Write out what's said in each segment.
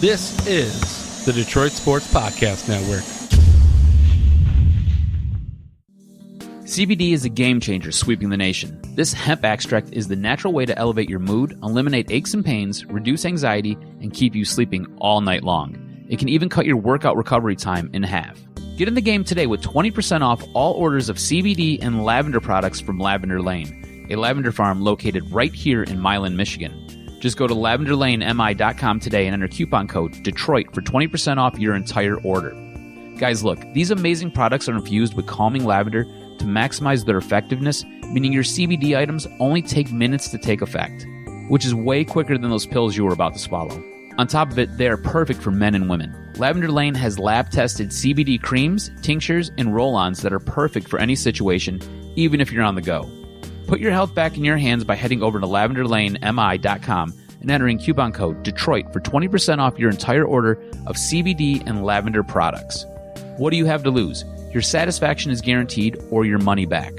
This is the Detroit Sports Podcast Network. CBD is a game changer sweeping the nation. This hemp extract is the natural way to elevate your mood, eliminate aches and pains, reduce anxiety, and keep you sleeping all night long. It can even cut your workout recovery time in half. Get in the game today with 20% off all orders of CBD and lavender products from Lavender Lane, a lavender farm located right here in Milan, Michigan. Just go to lavenderlanemi.com today and enter coupon code DETROIT for 20% off your entire order. Guys, look, these amazing products are infused with calming lavender to maximize their effectiveness, meaning your CBD items only take minutes to take effect, which is way quicker than those pills you were about to swallow. On top of it, they are perfect for men and women. Lavender Lane has lab-tested CBD creams, tinctures, and roll-ons that are perfect for any situation, even if you're on the go. Put your health back in your hands by heading over to lavenderlanemi.com and entering coupon code DETROIT for 20% off your entire order of CBD and lavender products. What do you have to lose? Your satisfaction is guaranteed or your money back.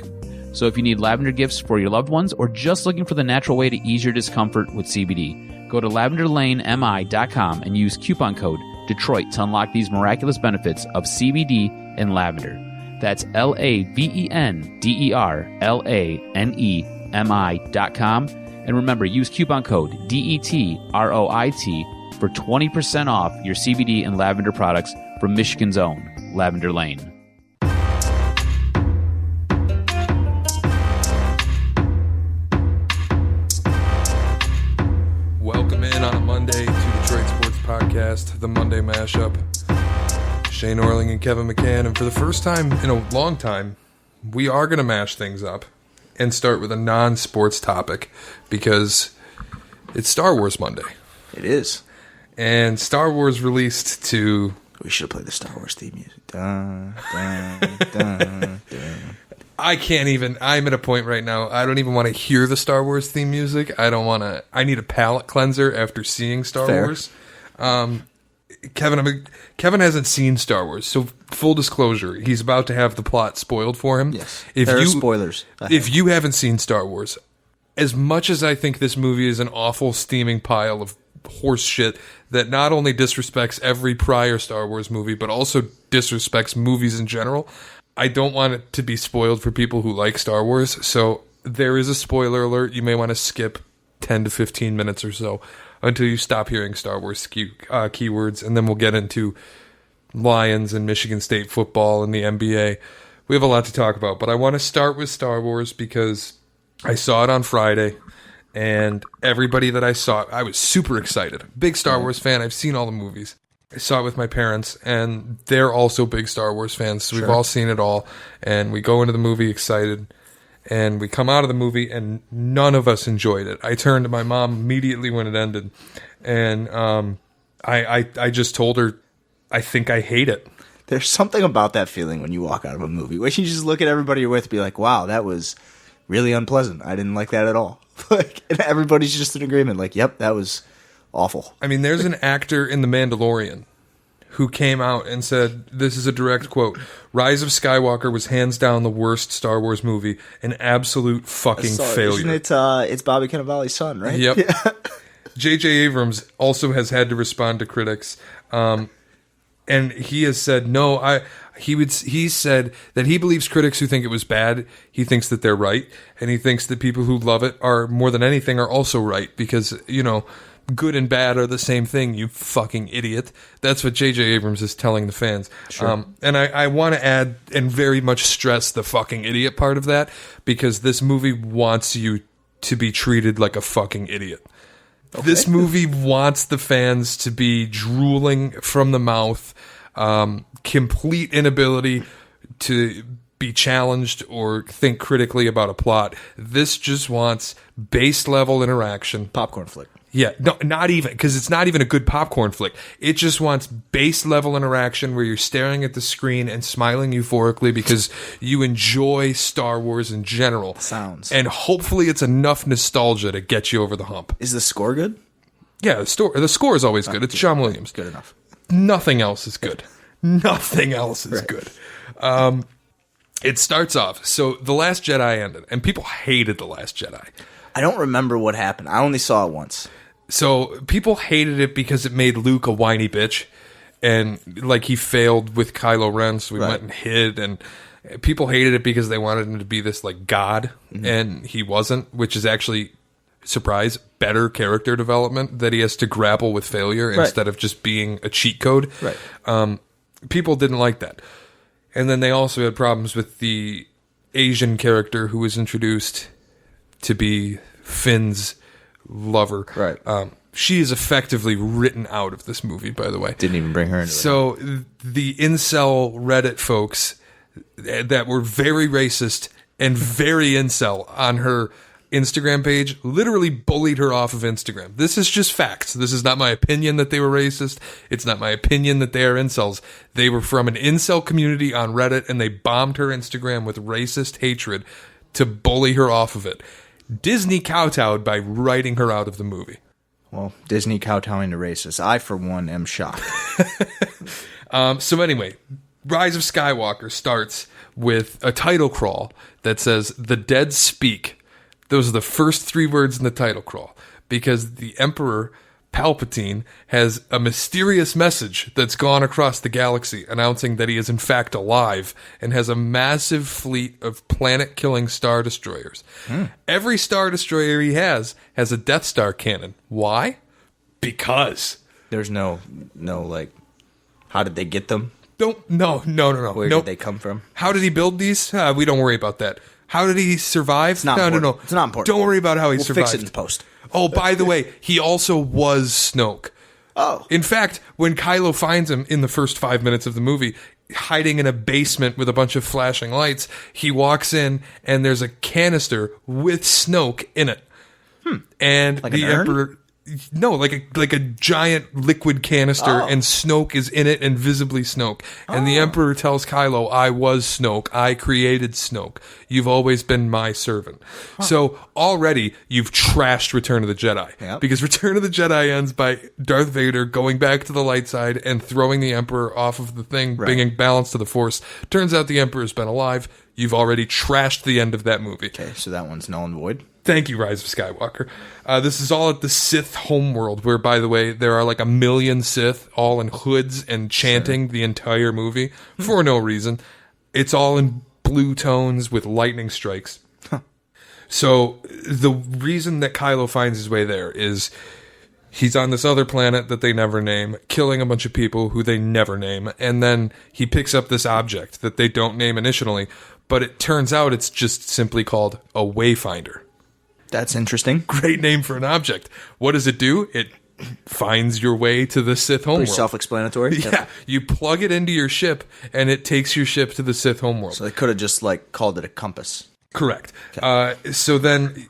So if you need lavender gifts for your loved ones or just looking for the natural way to ease your discomfort with CBD, go to lavenderlanemi.com and use coupon code DETROIT to unlock these miraculous benefits of CBD and lavender. That's lavenderlanemi.com. And remember, use coupon code DETROIT for 20% off your CBD and lavender products from Michigan's own Lavender Lane. Welcome in on a Monday to Detroit Sports Podcast, the Monday Mashup. Shane Orling and Kevin McCann, and for the first time in a long time, we are going to mash things up and start with a non-sports topic because it's Star Wars Monday. It is. And Star Wars released to... We should have played the Star Wars theme music. Dun, dun, dun, dun. I can't even... I'm at a point right now, I don't even want to hear the Star Wars theme music. I don't want to... I need a palate cleanser after seeing Star Wars. Kevin hasn't seen Star Wars, so full disclosure, he's about to have the plot spoiled for him. Yes, there are spoilers. If you haven't seen Star Wars, as much as I think this movie is an awful steaming pile of horse shit that not only disrespects every prior Star Wars movie, but also disrespects movies in general, I don't want it to be spoiled for people who like Star Wars, so there is a spoiler alert. You may want to skip 10 to 15 minutes or so until you stop hearing Star Wars keywords, and then we'll get into Lions and Michigan State football and the NBA. We have a lot to talk about, but I want to start with Star Wars because I saw it on Friday, and everybody that I saw it, I was super excited. Big Star Wars fan. I've seen all the movies. I saw it with my parents, and they're also big Star Wars fans, so we've all seen it all, and we go into the movie excited. And we come out of the movie, and none of us enjoyed it. I turned to my mom immediately when it ended, and I just told her, I think I hate it. There's something about that feeling when you walk out of a movie, where you just look at everybody you're with and be like, wow, that was really unpleasant. I didn't like that at all. And everybody's just in agreement, like, yep, that was awful. I mean, there's an actor in The Mandalorian who came out and said, this is a direct quote, Rise of Skywalker was hands down the worst Star Wars movie, an absolute fucking failure. Isn't it, it's Bobby Cannavale's son, right? Yep. Yeah. J.J. Abrams also has had to respond to critics, and he has said, he said that he believes critics who think it was bad, he thinks that they're right, and he thinks that people who love it are, more than anything, are also right, because, you know, good and bad are the same thing, you fucking idiot. That's what J.J. Abrams is telling the fans. Sure. And I want to add and very much stress the fucking idiot part of that, because this movie wants you to be treated like a fucking idiot. Okay. This movie wants the fans to be drooling from the mouth, complete inability to be challenged or think critically about a plot. This just wants base level interaction. Popcorn flick. Yeah, no, not even, because it's not even a good popcorn flick. It just wants base level interaction where you're staring at the screen and smiling euphorically because you enjoy Star Wars in general. Sounds. And hopefully it's enough nostalgia to get you over the hump. Is the score good? Yeah, the score is always good. It's John Williams. Good enough. Nothing else is good. Nothing else is good. It starts off, so The Last Jedi ended, and people hated The Last Jedi. I don't remember what happened. I only saw it once. So people hated it because it made Luke a whiny bitch, and like he failed with Kylo Ren, so he went and hid. And people hated it because they wanted him to be this like god, and he wasn't, which is actually, surprise, better character development that he has to grapple with failure instead of just being a cheat code. Right. People didn't like that, and then they also had problems with the Asian character who was introduced to be Finn's lover. Right. She is effectively written out of this movie, by the way. Didn't even bring her into it. So the incel Reddit folks that were very racist and very incel on her Instagram page literally bullied her off of Instagram. This is just facts. This is not my opinion that they were racist. It's not my opinion that they are incels. They were from an incel community on Reddit, and they bombed her Instagram with racist hatred to bully her off of it. Disney kowtowed by writing her out of the movie. Well, Disney kowtowing to racists. I, for one, am shocked. So anyway, Rise of Skywalker starts with a title crawl that says, "The dead speak." Those are the first 3 words in the title crawl, because the Emperor Palpatine has a mysterious message that's gone across the galaxy announcing that he is in fact alive and has a massive fleet of planet-killing Star Destroyers. Every Star Destroyer he has a Death Star cannon. Why? Because. There's no, like, how did they get them? No. Where did they come from? How did he build these? We don't worry about that. How did he survive? It's not important. It's not important. Don't worry about how he survived. We'll fix it in post. Oh, by the way, he also was Snoke. Oh. In fact, when Kylo finds him in the first 5 minutes of the movie, hiding in a basement with a bunch of flashing lights, he walks in and there's a canister with Snoke in it. And Like the an urn? Emperor... No, like a giant liquid canister, and Snoke is in it, and visibly Snoke. And the Emperor tells Kylo, "I was Snoke. I created Snoke. You've always been my servant." So already you've trashed Return of the Jedi. Yep. Because Return of the Jedi ends by Darth Vader going back to the light side and throwing the Emperor off of the thing, bringing balance to the Force. Turns out the Emperor's been alive. You've already trashed the end of that movie. Okay, so that one's null and void. Thank you, Rise of Skywalker. This is all at the Sith homeworld, where, by the way, there are like 1 million Sith, all in hoods and chanting the entire movie for no reason. It's all in blue tones with lightning strikes. So the reason that Kylo finds his way there is he's on this other planet that they never name, killing a bunch of people who they never name, and then he picks up this object that they don't name initially, but it turns out it's just simply called a Wayfinder. That's interesting. Great name for an object. What does it do? It finds your way to the Sith homeworld. Pretty self-explanatory. Yeah, you plug it into your ship, and it takes your ship to the Sith homeworld. So they could have just like called it a compass. Correct. So then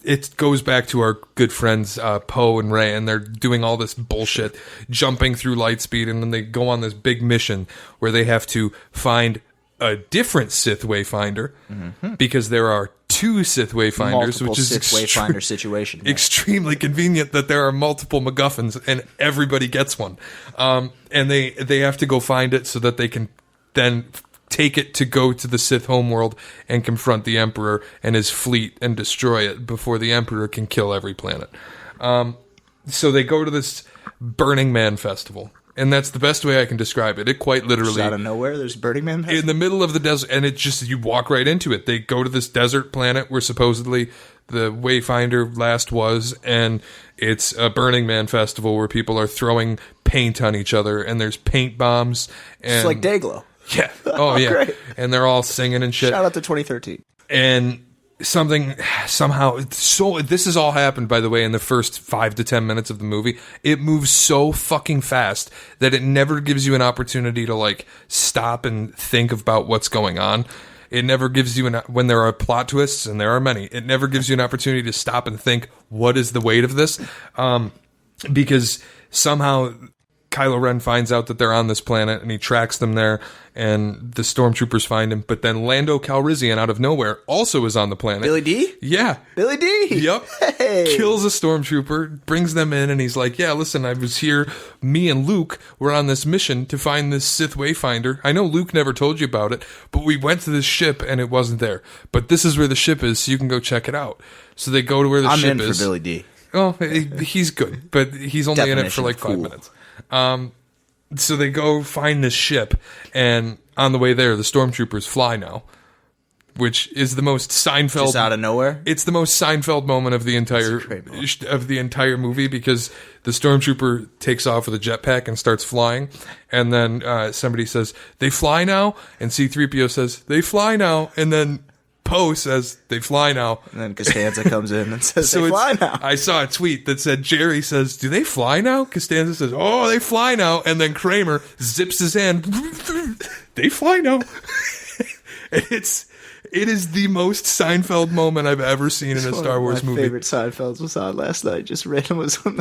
it goes back to our good friends Poe and Rey, and they're doing all this bullshit, jumping through light speed, and then they go on this big mission where they have to find a different Sith Wayfinder, because there are 2 Sith Wayfinders, Multiple which is Sith Wayfinder situation. Yeah. extremely convenient that there are multiple MacGuffins and everybody gets one. And they have to go find it so that they can then take it to go to the Sith homeworld and confront the Emperor and his fleet and destroy it before the Emperor can kill every planet. So they go to this Burning Man festival. And that's the best way I can describe it. It quite literally... Just out of nowhere, there's Burning Man. In the middle of the desert, and it just, you walk right into it. They go to this desert planet where supposedly the Wayfinder last was, and it's a Burning Man festival where people are throwing paint on each other, and there's paint bombs. And, It's like Dayglow. Yeah. Oh, yeah. Great. And they're all singing and shit. Shout out to 2013. And somehow, so this has all happened, by the way, in the first 5 to 10 minutes of the movie. It moves so fucking fast that it never gives you an opportunity to like stop and think about what's going on. It never gives you when there are plot twists, and there are many, it never gives you an opportunity to stop and think, what is the weight of this? Because somehow Kylo Ren finds out that they're on this planet, and he tracks them there, and the stormtroopers find him. But then Lando Calrissian, out of nowhere, also is on the planet. Billy D? Yeah. Billy D? Yep. Hey. Kills a stormtrooper, brings them in, and he's like, yeah, listen, I was here. Me and Luke were on this mission to find this Sith Wayfinder. I know Luke never told you about it, but we went to this ship, and it wasn't there. But this is where the ship is, so you can go check it out. So they go to where the ship is. I'm in for Billy D. Well, he's good, but he's only in it for like 5 minutes. So they go find this ship, and on the way there, the stormtroopers fly now, which is the most Seinfeld. Just out of nowhere. It's the most Seinfeld moment of the entire movie, because the stormtrooper takes off with a jetpack and starts flying, and then somebody says, "They fly now," and C-3PO says, "They fly now," and then Poe says, "They fly now." And then Costanza comes in and says, "They fly now." I saw a tweet that said, Jerry says, "Do they fly now?" Costanza says, "Oh, they fly now." And then Kramer zips his hand. "They fly now." It is the most Seinfeld moment I've ever seen in a Star Wars movie. My favorite Seinfelds was on last night. Just random was on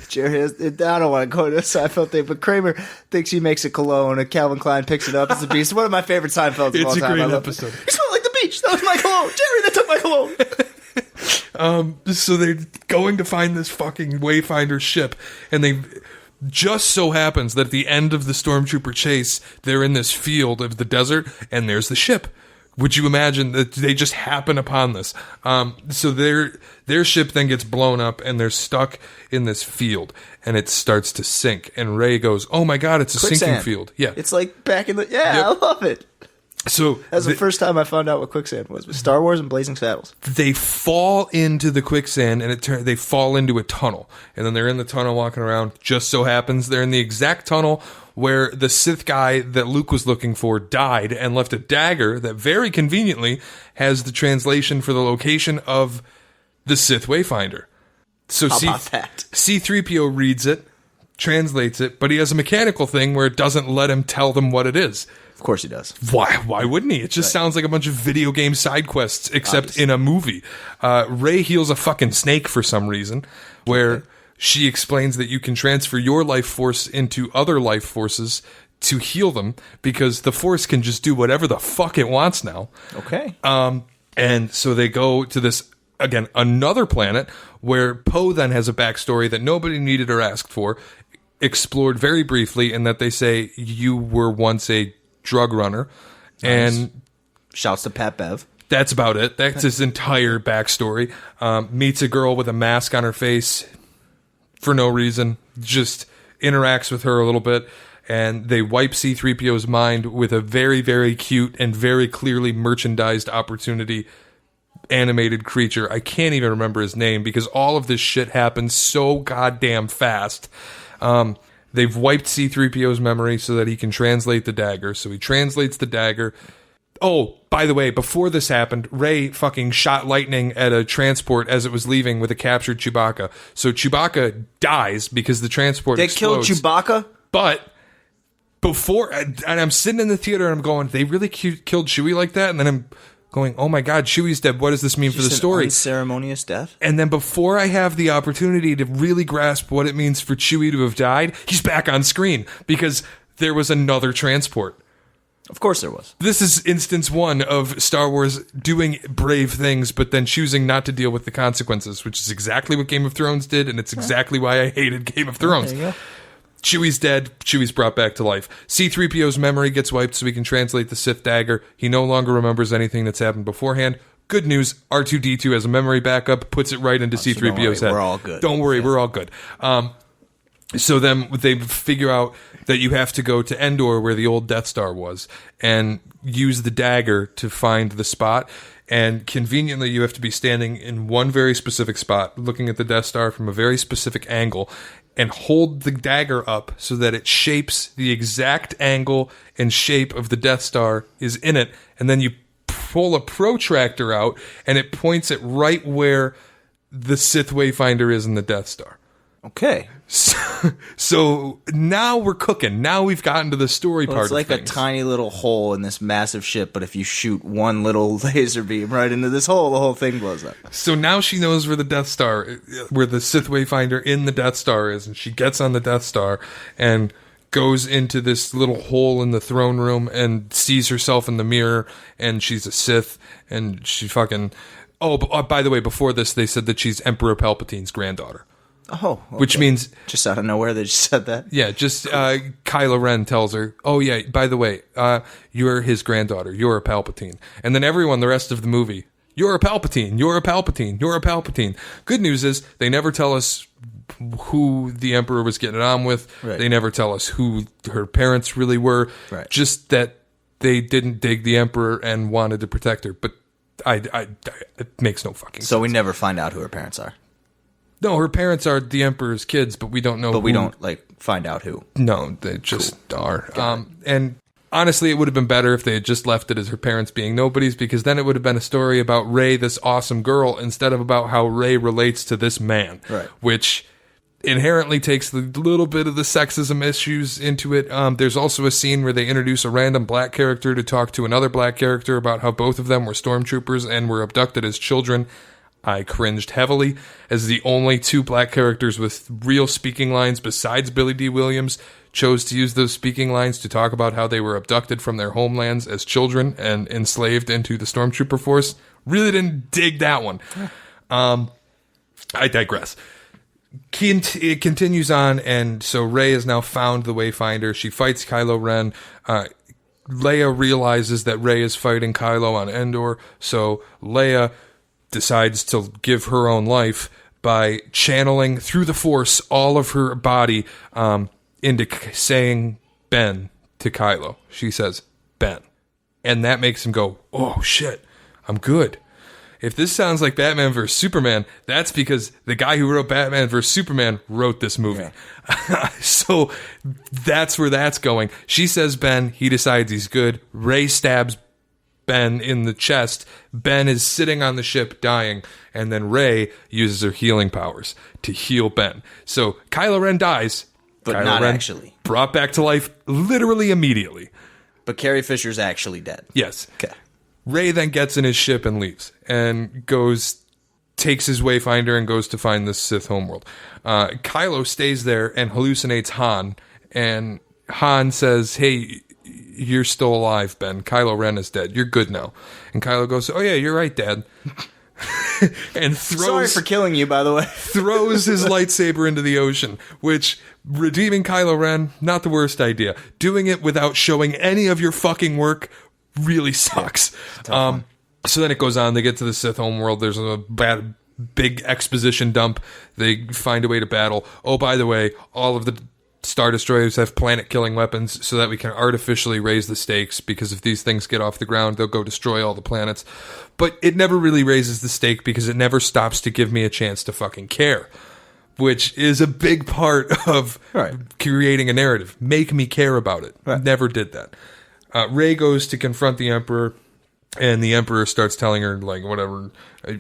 Jerry has, I don't want to go to a Seinfeld thing, but Kramer thinks he makes a cologne and Calvin Klein picks it up as a beast. One of my favorite Seinfelds of all time. It's a great episode. You smell like the beach. That was my cologne. Jerry, that took my cologne. So they're going to find this fucking Wayfinder ship, and they just so happens that at the end of the stormtrooper chase, they're in this field of the desert, and there's the ship. Would you imagine that they just happen upon this? So their ship then gets blown up, and they're stuck in this field, and it starts to sink. And Rey goes, "Oh my god, it's a sinking field!" Yeah, it's like back in the I love it. So that's the first time I found out what quicksand was Star Wars and Blazing Saddles. They fall into the quicksand, and they fall into a tunnel, and then they're in the tunnel walking around. Just so happens they're in the exact tunnel where the Sith guy that Luke was looking for died and left a dagger that very conveniently has the translation for the location of the Sith Wayfinder. So How about that? C-3PO reads it, translates it, but he has a mechanical thing where it doesn't let him tell them what it is. Of course he does. Why wouldn't he? It just sounds like a bunch of video game side quests, except in a movie. Rey heals a fucking snake for some reason, where she explains that you can transfer your life force into other life forces to heal them, because the force can just do whatever the fuck it wants now. Okay. And so they go to this, again, another planet, where Poe then has a backstory that nobody needed or asked for, explored very briefly, and that they say you were once a drug runner. Nice. And shouts to Pat Bev. That's about it. That's his entire backstory. Meets a girl with a mask on her face for no reason, just interacts with her a little bit, and they wipe C-3PO's mind with a very, very cute and very clearly merchandised opportunity animated creature. I can't even remember his name, because all of this shit happens so goddamn fast. They've wiped C-3PO's memory so that he can translate the dagger. So he translates the dagger. Oh, by the way, before this happened, Rey fucking shot lightning at a transport as it was leaving with a captured Chewbacca. So Chewbacca dies because the transport explodes. They killed Chewbacca? But before, and I'm sitting in the theater and I'm going, they really killed Chewie like that? And then I'm going, oh my god, Chewie's dead. What does this mean for the story? Unceremonious death? And then before I have the opportunity to really grasp what it means for Chewie to have died, he's back on screen because there was another transport. Of course there was. This is instance one of Star Wars doing brave things, but then choosing not to deal with the consequences, which is exactly what Game of Thrones did, and it's exactly why I hated Game of Thrones. There you go. Chewie's dead. Chewie's brought back to life. C-3PO's memory gets wiped so he can translate the Sith dagger. He no longer remembers anything that's happened beforehand. Good news, R2-D2 has a memory backup, puts it right into C-3PO's head. We're all good. Don't worry, we're all good. So then they figure out that you have to go to Endor, where the old Death Star was, and use the dagger to find the spot. And conveniently, you have to be standing in one very specific spot, looking at the Death Star from a very specific angle, and hold the dagger up so that it shapes the exact angle and shape of the Death Star is in it. And then you pull a protractor out, and it points it right where the Sith Wayfinder is in the Death Star. Okay. So now we're cooking. Now we've gotten to the story part of things. It's like a tiny little hole in this massive ship, but if you shoot one little laser beam right into this hole, the whole thing blows up. So now she knows where the Death Star, where the Sith Wayfinder in the Death Star is, and she gets on the Death Star and goes into this little hole in the throne room and sees herself in the mirror, and she's a Sith, and she fucking... Oh, by the way, before this, they said that she's Emperor Palpatine's granddaughter. Oh, okay. Which means... Just out of nowhere, they just said that? Yeah, just Kylo Ren tells her, oh yeah, by the way, you're his granddaughter. You're a Palpatine. And then everyone, the rest of the movie, You're a Palpatine. You're a Palpatine. You're a Palpatine. Good news is they never tell us who the Emperor was getting on with. Right. They never tell us who her parents really were. Right. Just that they didn't dig the Emperor and wanted to protect her. But it makes no fucking sense. So we never find out who her parents are. No, her parents are the Emperor's kids, but we don't know. But we don't find out who. No, they just are. And honestly, it would have been better if they had just left it as her parents being nobodies, because then it would have been a story about Rey, this awesome girl, instead of about how Rey relates to this man, right? Which inherently takes the little bit of the sexism issues into it. There's also a scene where they introduce a random black character to talk to another black character about how both of them were stormtroopers and were abducted as children. I cringed heavily, as the only two black characters with real speaking lines besides Billy D. Williams chose to use those speaking lines to talk about how they were abducted from their homelands as children and enslaved into the stormtrooper force. Really didn't dig that one. I digress. It continues on, and so Rey has now found the Wayfinder. She fights Kylo Ren. Leia realizes that Rey is fighting Kylo on Endor, so Leia decides to give her own life by channeling through the Force all of her body into saying Ben to Kylo. She says, Ben. And that makes him go, oh shit, I'm good. If this sounds like Batman vs. Superman, that's because the guy who wrote Batman vs. Superman wrote this movie. Yeah. So that's where that's going. She says Ben, he decides he's good. Rey stabs Ben in the chest. Ben is sitting on the ship dying, and then Rey uses her healing powers to heal Ben. So Kylo Ren dies, but Kylo not Ren actually. Brought back to life literally immediately. But Carrie Fisher's actually dead. Yes. Okay. Rey then gets in his ship and leaves, and takes his Wayfinder and goes to find the Sith homeworld. Kylo stays there and hallucinates Han, and Han says, hey, you're still alive, Ben. Kylo Ren is dead. You're good now. And Kylo goes, oh yeah, you're right, Dad. And sorry for killing you, by the way. Throws his lightsaber into the ocean, which, redeeming Kylo Ren, not the worst idea. Doing it without showing any of your fucking work really sucks. So then it goes on. They get to the Sith homeworld. There's a big exposition dump. They find a way to battle. Oh, by the way, all of the Star Destroyers have planet-killing weapons so that we can artificially raise the stakes, because if these things get off the ground, they'll go destroy all the planets. But it never really raises the stake because it never stops to give me a chance to fucking care, which is a big part of creating a narrative. Make me care about it. Right. Never did that. Rey goes to confront the Emperor, and the Emperor starts telling her, like, whatever,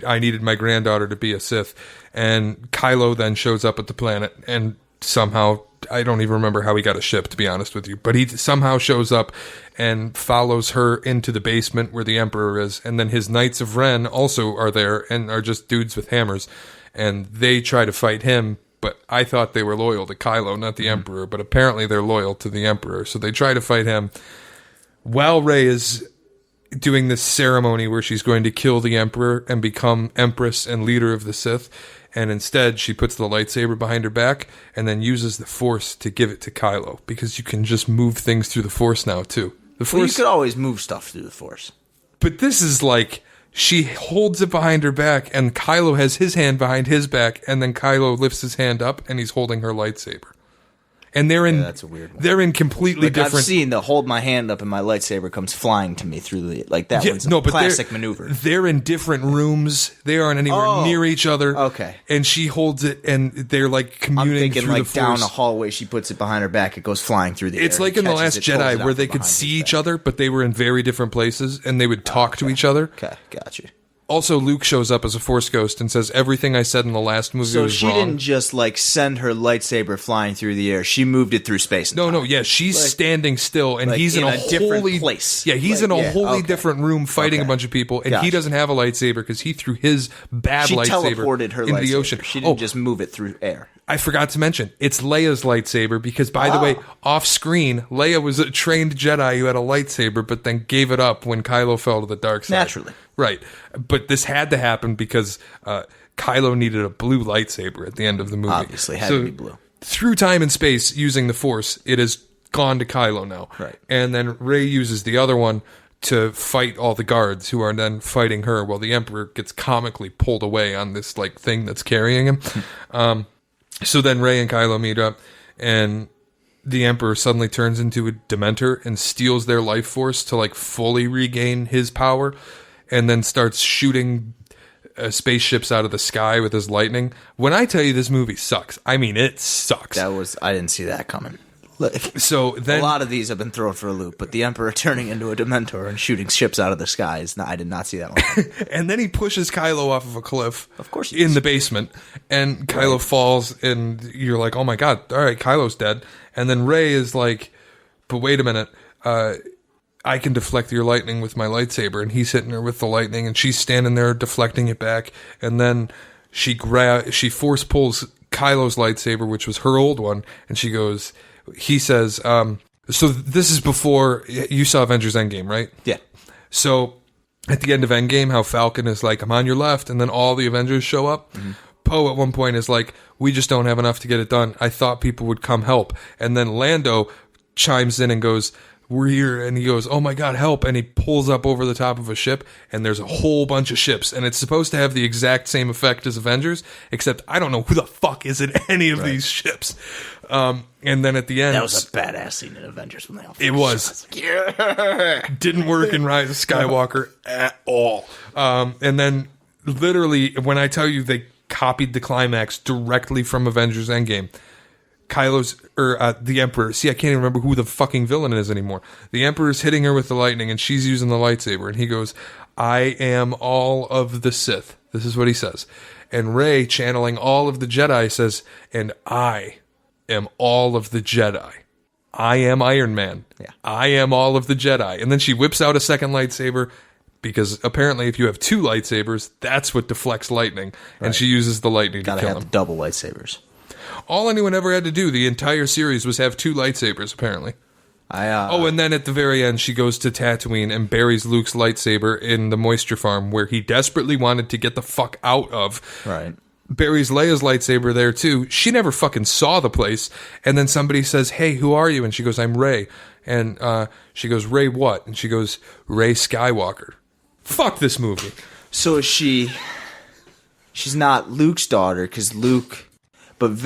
I needed my granddaughter to be a Sith. And Kylo then shows up at the planet, and somehow, I don't even remember how he got a ship, to be honest with you, but he somehow shows up and follows her into the basement where the Emperor is. And then his Knights of Ren also are there and are just dudes with hammers. And they try to fight him, but I thought they were loyal to Kylo, not the Emperor. But apparently they're loyal to the Emperor. So they try to fight him while Rey is doing this ceremony where she's going to kill the Emperor and become Empress and leader of the Sith. And instead, she puts the lightsaber behind her back and then uses the Force to give it to Kylo, because you can just move things through the Force now, too. The Force, well, you could always move stuff through the Force. But this is like, she holds it behind her back, and Kylo has his hand behind his back, and then Kylo lifts his hand up, and he's holding her lightsaber. And they're in that's a weird one. They're in completely different. I've seen the hold my hand up and my lightsaber comes flying to me through the that one's a classic maneuver. They're in different rooms. They aren't anywhere near each other. Okay. And she holds it, and they're like communing. I'm thinking through like the Force. down a hallway. She puts it behind her back. It goes flying through the air. It's like in The Last Jedi where they could see each other, but they were in very different places, and they would talk to each other. Okay, gotcha. Also, Luke shows up as a Force ghost and says everything I said in the last movie was wrong. So she didn't just like send her lightsaber flying through the air. She moved it through space. No, she's like, standing still, and he's in a different place. Yeah, he's in a wholly different room fighting a bunch of people, and he doesn't have a lightsaber because he threw his bad lightsaber teleported her into the lightsaber. ocean. She didn't just move it through air. I forgot to mention, it's Leia's lightsaber because, by the way, off screen, Leia was a trained Jedi who had a lightsaber, but then gave it up when Kylo fell to the dark side. Naturally. Right. But this had to happen because Kylo needed a blue lightsaber at the end of the movie. Obviously, had to be blue. Through time and space, using the Force, it has gone to Kylo now. Right. And then Rey uses the other one to fight all the guards who are then fighting her while the Emperor gets comically pulled away on this like thing that's carrying him. So then Rey and Kylo meet up, and the Emperor suddenly turns into a Dementor and steals their life force to like fully regain his power, and then starts shooting spaceships out of the sky with his lightning. When I tell you this movie sucks, I mean it sucks. I didn't see that coming. So then, a lot of these have been thrown for a loop, but the Emperor turning into a Dementor and shooting ships out of the sky I did not see that one. And then he pushes Kylo off of a cliff. Of course, in the basement, and Kylo falls, and you're like, "Oh my god! All right, Kylo's dead." And then Rey is like, "But wait a minute, I can deflect your lightning with my lightsaber." And he's hitting her with the lightning, and she's standing there deflecting it back. And then she force pulls Kylo's lightsaber, which was her old one, and she goes. He says, so this is before you saw Avengers Endgame, right? Yeah. So at the end of Endgame, how Falcon is like, I'm on your left, and then all the Avengers show up. Mm-hmm. Poe at one point is like, we just don't have enough to get it done. I thought people would come help. And then Lando chimes in and goes, we're here. And he goes, oh my God, help. And he pulls up over the top of a ship, and there's a whole bunch of ships. And it's supposed to have the exact same effect as Avengers, except I don't know who the fuck is in any of these ships. And then at the end... That was a badass scene in Avengers when they all... It was. Didn't work in Rise of Skywalker at all. And then literally, when I tell you they copied the climax directly from Avengers Endgame, the Emperor. See, I can't even remember who the fucking villain is anymore. The Emperor's hitting her with the lightning, and she's using the lightsaber, and he goes, I am all of the Sith. This is what he says. And Rey, channeling all of the Jedi, says, and I am all of the Jedi. I am Iron Man. Yeah. I am all of the Jedi. And then she whips out a second lightsaber, because apparently if you have two lightsabers, that's what deflects lightning. Right. And she uses the lightning to kill him. Gotta have double lightsabers. All anyone ever had to do the entire series was have two lightsabers, apparently. And then at the very end, she goes to Tatooine and buries Luke's lightsaber in the moisture farm where he desperately wanted to get the fuck out of. Right. Buries Leia's lightsaber there, too. She never fucking saw the place. And then somebody says, hey, who are you? And she goes, I'm Rey. And she goes, Rey what? And she goes, Rey Skywalker. Fuck this movie. So she's not Luke's daughter, because Luke... But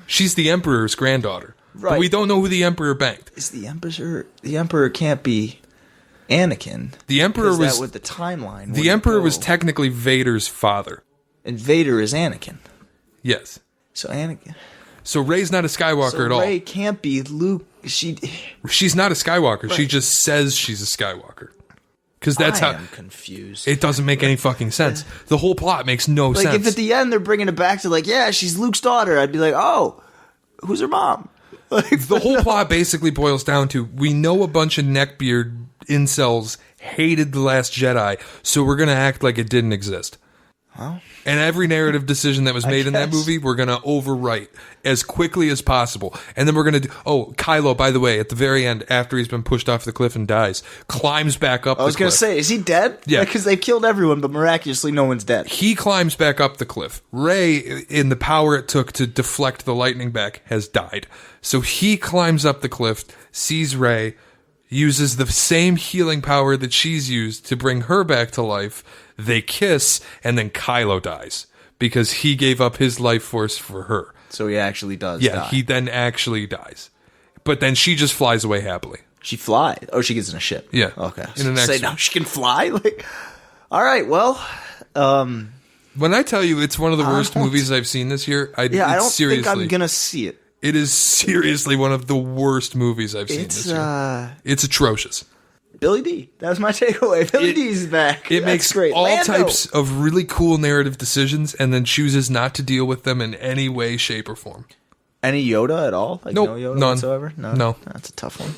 she's the Emperor's granddaughter. Right. But we don't know who the Emperor banked. Is the Emperor... The Emperor can't be Anakin. The Emperor was... that with the timeline. The Emperor was technically Vader's father. And Vader is Anakin. Yes. So Anakin... So Rey's not a Skywalker at all. Rey can't be Luke. She's not a Skywalker. Right. She just says she's a Skywalker. Because that's I'm confused. It doesn't make any fucking sense. The whole plot makes no sense. Like, if at the end they're bringing it back to, like, yeah, she's Luke's daughter, I'd be like, oh, who's her mom? Like, the whole plot basically boils down to, we know a bunch of neckbeard incels hated The Last Jedi, so we're going to act like it didn't exist. Huh? And every narrative decision that was made in that movie, we're going to overwrite as quickly as possible. And then we're going to do... Oh, Kylo, by the way, at the very end, after he's been pushed off the cliff and dies, climbs back up the cliff. I was going to say, is he dead? Yeah. Because they've killed everyone, but miraculously no one's dead. He climbs back up the cliff. Rey, in the power it took to deflect the lightning back, has died. So he climbs up the cliff, sees Rey, uses the same healing power that she's used to bring her back to life. They kiss, and then Kylo dies because he gave up his life force for her. So he actually does die. Yeah, he then actually dies. But then she just flies away happily. She flies? Oh, she gets in a ship. Yeah. Okay. In an say now she can fly? Like, all right, well... when I tell you it's one of the worst movies I've seen this year, I don't think I'm going to see it. It is seriously one of the worst movies I've seen this year. It's atrocious. Billy D. That was my takeaway. Billy D's back. It makes great. all Lando. types of really cool narrative decisions and then chooses not to deal with them in any way, shape, or form. Any Yoda at all? Like, nope, no Yoda none. whatsoever? No. That's a tough one.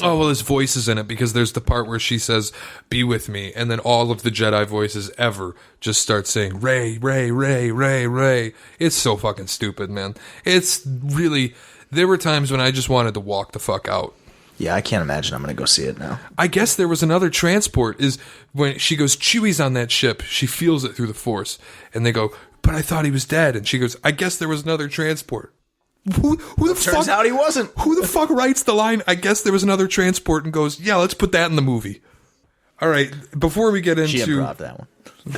Well, his voice is in it because there's the part where she says, be with me, and then all of the Jedi voices ever just start saying, Rey, Rey, Rey, Rey, Rey. It's so fucking stupid, man. It's really... There were times when I just wanted to walk the fuck out. Yeah, I can't imagine I'm going to go see it now. I guess there was another transport, is when she goes, Chewie's on that ship. She feels it through the Force. And they go, but I thought he was dead. And she goes, I guess there was another transport. Who the fuck? Turns out he wasn't. Who the fuck writes the line? I guess there was another transport and goes, yeah, let's put that in the movie. All right, before we get into... She improv'd that one.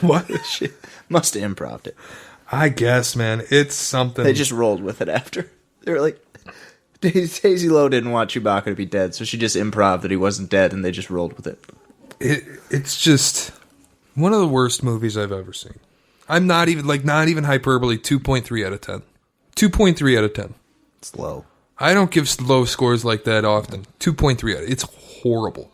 What? She must have improv'd it. I guess, man. It's something. They just rolled with it after. They were like, Daisy Lowe didn't want Chewbacca to be dead, so she just improv'd that he wasn't dead, and they just rolled with it. It's just one of the worst movies I've ever seen. I'm not even hyperbole, 2.3 out of 10. 2.3 out of 10. It's low. I don't give low scores like that often. 2.3 out of... It's horrible.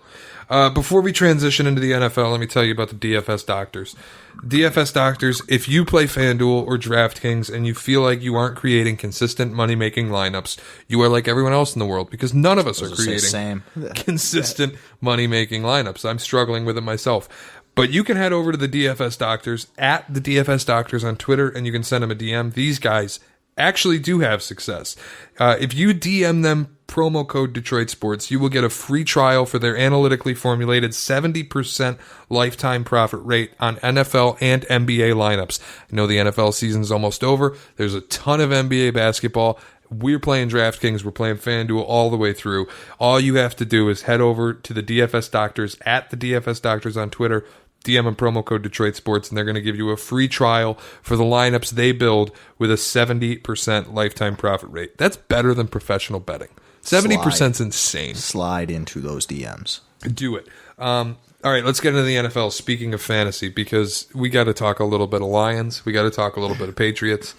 Before we transition into the NFL, let me tell you about the DFS doctors. DFS doctors, if you play FanDuel or DraftKings and you feel like you aren't creating consistent money-making lineups, you are like everyone else in the world because none of us are creating consistent money-making lineups. I'm struggling with it myself. But you can head over to the DFS doctors, at the DFS doctors on Twitter, and you can send them a DM. These guys actually do have success. If you DM them promo code Detroit Sports, you will get a free trial for their analytically formulated 70% lifetime profit rate on NFL and NBA lineups. I know the NFL season is almost over. There's a ton of NBA basketball. We're playing DraftKings. We're playing FanDuel all the way through. All you have to do is head over to the DFS Doctors, at the DFS Doctors on Twitter, DM and promo code Detroit Sports, and they're going to give you a free trial for the lineups they build with a 70% lifetime profit rate. That's better than professional betting. 70% is insane. Slide into those DMs. Do it. All right, let's get into the NFL. Speaking of fantasy, because we got to talk a little bit of Lions. We got to talk a little bit of Patriots.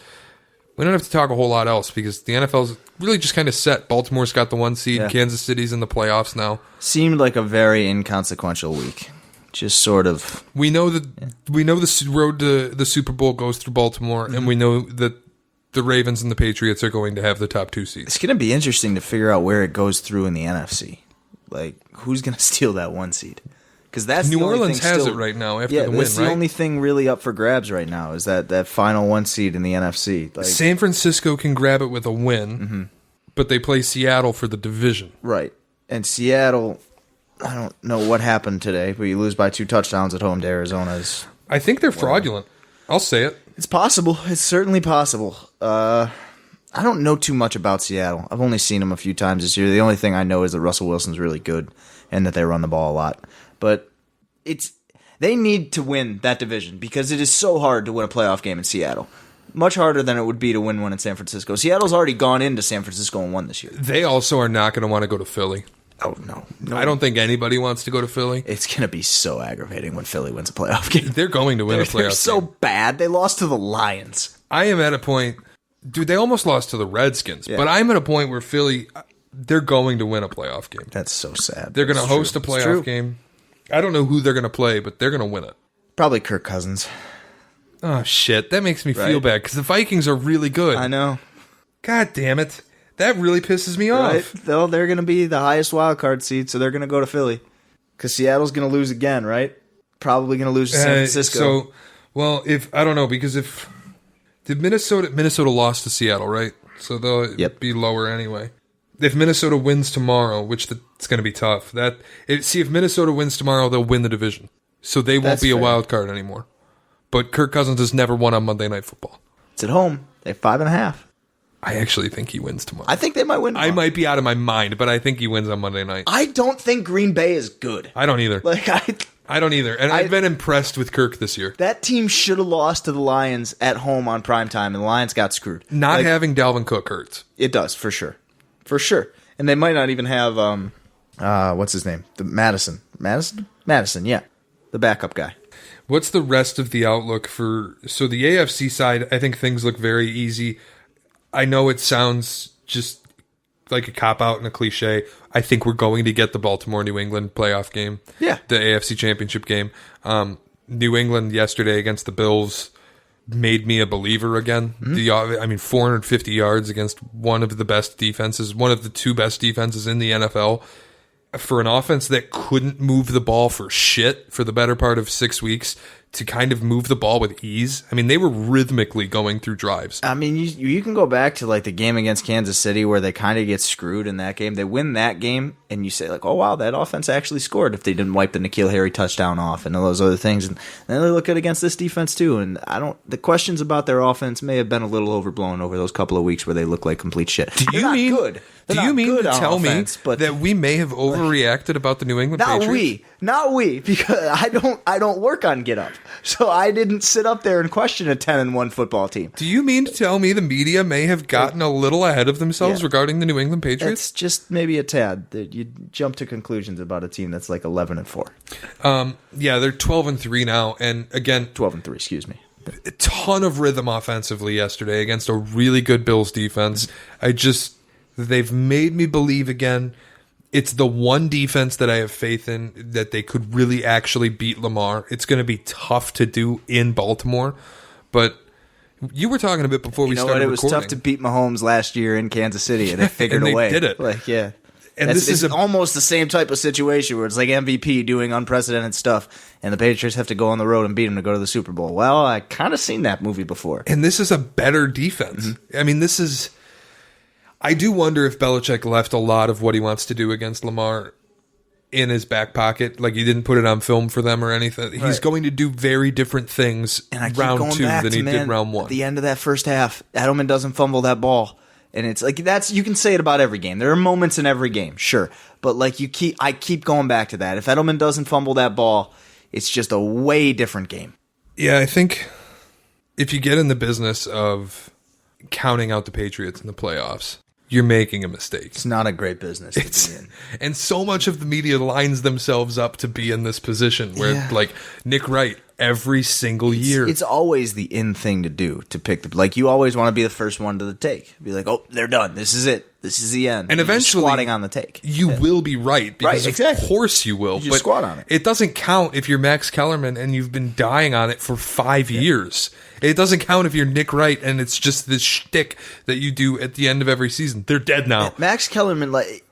We don't have to talk a whole lot else because the NFL's really just kind of set. Baltimore's got the 1 seed. Yeah. Kansas City's in the playoffs now. Seemed like a very inconsequential week. Just sort of. We know the road to the Super Bowl goes through Baltimore, and we know that the Ravens and the Patriots are going to have the top 2 seeds. It's going to be interesting to figure out where it goes through in the NFC. Like, who's going to steal that 1 seed? Because that's New Orleans has it right now after the win, right? That's the only thing really up for grabs right now is that final 1 seed in the NFC. Like, San Francisco can grab it with a win, but they play Seattle for the division. Right. And Seattle, I don't know what happened today, but you lose by 2 touchdowns at home to Arizona. I think they're fraudulent. I'll say it. It's possible. It's certainly possible. I don't know too much about Seattle. I've only seen them a few times this year. The only thing I know is that Russell Wilson's really good and that they run the ball a lot. But they need to win that division because it is so hard to win a playoff game in Seattle. Much harder than it would be to win one in San Francisco. Seattle's already gone into San Francisco and won this year. They also are not going to want to go to Philly. Oh, no. I don't think anybody wants to go to Philly. It's going to be so aggravating when Philly wins a playoff game. They're going to win a playoff game. They're so bad. They lost to the Lions. I am at a point... Dude, they almost lost to the Redskins. Yeah. But I'm at a point where Philly... They're going to win a playoff game. That's so sad. They're going to host a playoff game. I don't know who they're going to play, but they're going to win it. Probably Kirk Cousins. Oh, shit. That makes me feel bad because the Vikings are really good. I know. God damn it. That really pisses me off. Though they're going to be the highest wild card seed, so they're going to go to Philly. Because Seattle's going to lose again, right? Probably going to lose to San Francisco. I don't know, because did Minnesota lost to Seattle, right? So they'll be lower anyway. If Minnesota wins tomorrow, which it's going to be tough. If Minnesota wins tomorrow, they'll win the division. So they won't be a wild card anymore. But Kirk Cousins has never won on Monday Night Football. It's at home. They have 5.5. I actually think he wins tomorrow. I think they might win tomorrow. I might be out of my mind, but I think he wins on Monday night. I don't think Green Bay is good. I don't either. I don't either. And I've been impressed with Kirk this year. That team should have lost to the Lions at home on primetime, and the Lions got screwed. Not having Dalvin Cook hurts. It does, for sure. For sure. And they might not even have, what's his name? Madison, yeah. The backup guy. What's the rest of the outlook for... So the AFC side, I think things look very easy. I know it sounds just like a cop-out and a cliche. I think we're going to get the Baltimore-New England playoff game. Yeah. The AFC Championship game. New England yesterday against the Bills made me a believer again. 450 yards against one of the best defenses, one of the 2 best defenses in the NFL. For an offense that couldn't move the ball for shit for the better part of 6 weeks to kind of move the ball with ease. I mean, they were rhythmically going through drives. I mean, you can go back to like the game against Kansas City where they kind of get screwed in that game. They win that game, and you say like, "Oh wow, that offense actually scored." If they didn't wipe the N'Keal Harry touchdown off and all those other things, and then they look at against this defense too. And the questions about their offense may have been a little overblown over those couple of weeks where they look like complete shit. Do you mean good? Do you mean to tell me that we may have overreacted about the New England Patriots? Not we, because I don't work on Get Up, so I didn't sit up there and question a 10-1 football team. Do you mean to tell me the media may have gotten a little ahead of themselves regarding the New England Patriots? It's just maybe a tad. You jump to conclusions about a team that's like 11-4. Yeah, they're 12-3 now, and again, 12-3. Excuse me. A ton of rhythm offensively yesterday against a really good Bills defense. They've made me believe again. It's the one defense that I have faith in that they could really actually beat Lamar. It's going to be tough to do in Baltimore, but you were talking a bit before we started recording. It was tough to beat Mahomes last year in Kansas City, and they figured and a way. They did it. Like, yeah. And this is almost the same type of situation where it's like MVP doing unprecedented stuff, and the Patriots have to go on the road and beat them to go to the Super Bowl. Well, I kind of seen that movie before. And this is a better defense. Mm-hmm. I mean, I do wonder if Belichick left a lot of what he wants to do against Lamar in his back pocket. Like, he didn't put it on film for them or anything. Right. He's going to do very different things round 2 than he did round 1. At the end of that first half, Edelman doesn't fumble that ball. And it's like, you can say it about every game. There are moments in every game, sure. But like I keep going back to that. If Edelman doesn't fumble that ball, it's just a way different game. Yeah, I think if you get in the business of counting out the Patriots in the playoffs, you're making a mistake. It's not a great business to be in. And so much of the media lines themselves up to be in this position where, like, Nick Wright, every single year. It's always the in thing to do, to pick the... Like, you always want to be the first one to the take. Be like, oh, they're done. This is it. This is the end. And eventually... You're squatting on the take. You will be right. Because exactly. Of course you will. You just squat on it. It doesn't count if you're Max Kellerman and you've been dying on it for 5 years. It doesn't count if you're Nick Wright and it's just this shtick that you do at the end of every season. They're dead now. Max Kellerman, like...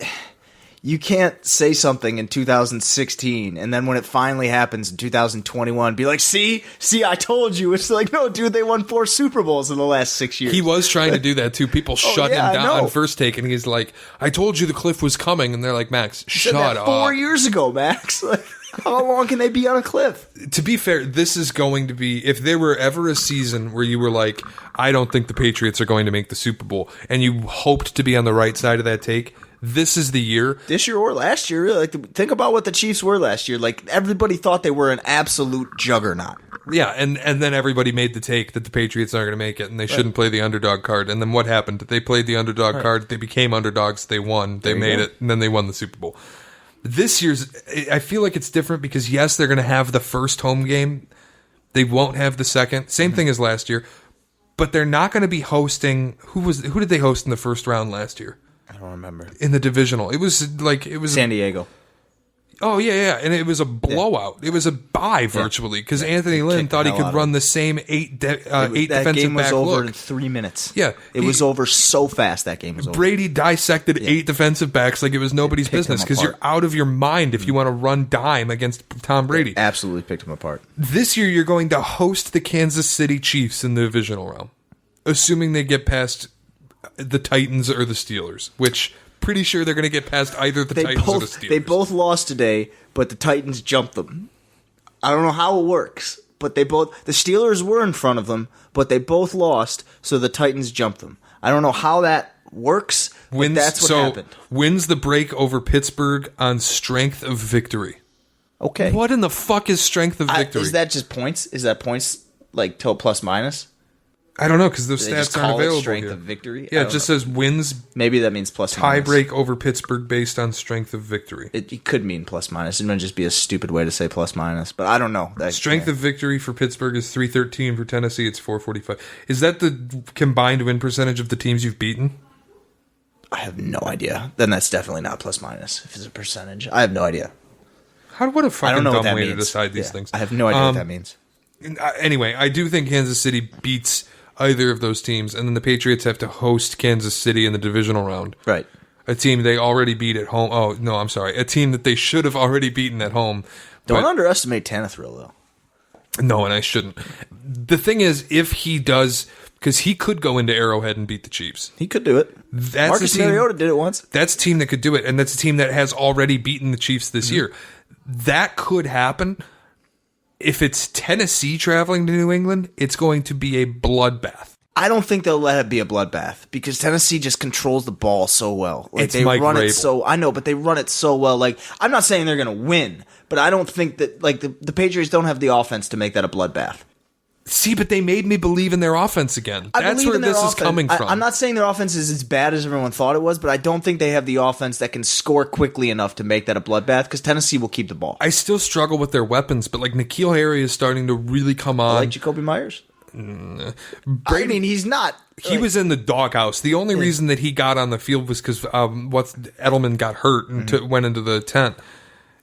You can't say something in 2016 and then when it finally happens in 2021, be like, see, I told you. It's like, no, dude, they won 4 Super Bowls in the last 6 years. He was trying to do that too. People shut him down on First Take, and he's like, I told you the cliff was coming. And they're like, Max, shut up. 4 years ago, Max. Like, how long can they be on a cliff? To be fair, this is going to be, if there were ever a season where you were like, I don't think the Patriots are going to make the Super Bowl, and you hoped to be on the right side of that take, this is the year. This year or last year, really. Like, think about what the Chiefs were last year. Like, everybody thought they were an absolute juggernaut. Yeah, and then everybody made the take that the Patriots aren't going to make it, and they shouldn't play the underdog card. And then what happened? They played the underdog card. They became underdogs. They won. They made it, and then they won the Super Bowl. This year's, I feel like it's different because, yes, they're going to have the first home game. They won't have the second. Same thing as last year. But they're not going to be hosting... Who did they host in the first round last year? I don't remember. In the divisional. It was San Diego. Oh, yeah. And it was a blowout. It was a bye virtually because Anthony Lynn thought he could run the same eight defensive back look. That game was over in 3 minutes. Yeah. It was over so fast that game was over. Brady dissected 8 defensive backs like it was nobody's business because you're out of your mind if you want to run dime against Tom Brady. Absolutely picked him apart. This year you're going to host the Kansas City Chiefs in the divisional round, assuming they get past the Titans or the Steelers, which pretty sure they're going to get past either the Titans or the Steelers. They both lost today, but the Titans jumped them. I don't know how it works, but the Steelers were in front of them, but they both lost, so the Titans jumped them. I don't know how that works, but that's what happened. Wins the break over Pittsburgh on strength of victory. Okay. What in the fuck is strength of victory? Is that just points? Is that points like till plus minus? I don't know because the stats aren't available. It strength here. of victory. Yeah, it just says wins. Maybe that means plus tie minus. break over Pittsburgh based on strength of victory. It could mean plus minus. It might just be a stupid way to say plus minus, but I don't know. Strength of victory for Pittsburgh is 313. For Tennessee, it's 445. Is that the combined win percentage of the teams you've beaten? I have no idea. Then that's definitely not plus minus. If it's a percentage, I have no idea. What a fucking dumb way to decide these things. I have no idea what that means. Anyway, I do think Kansas City beats either of those teams, and then the Patriots have to host Kansas City in the divisional round. Right. A team they already beat at home. Oh, no, I'm sorry. A team that they should have already beaten at home. Don't underestimate Tannehill, though. No, and I shouldn't. The thing is, if he does, because he could go into Arrowhead and beat the Chiefs. He could do it. That's Marcus a team, Mariota did it once. That's a team that could do it, and that's a team that has already beaten the Chiefs this year. That could happen. If it's Tennessee traveling to New England, it's going to be a bloodbath. I don't think they'll let it be a bloodbath because Tennessee just controls the ball so well. Like It's they Mike run Vrabel. it so I know, but they run it so well. Like I'm not saying they're going to win, but I don't think that like the Patriots don't have the offense to make that a bloodbath. See, but they made me believe in their offense again. That's where this is coming from. I'm not saying their offense is as bad as everyone thought it was, but I don't think they have the offense that can score quickly enough to make that a bloodbath because Tennessee will keep the ball. I still struggle with their weapons, but like N'Keal Harry is starting to really come on. Like Jacoby Myers. Brady, I mean, he's not. he was in the doghouse. The only reason that he got on the field was because Edelman got hurt and went into the tent.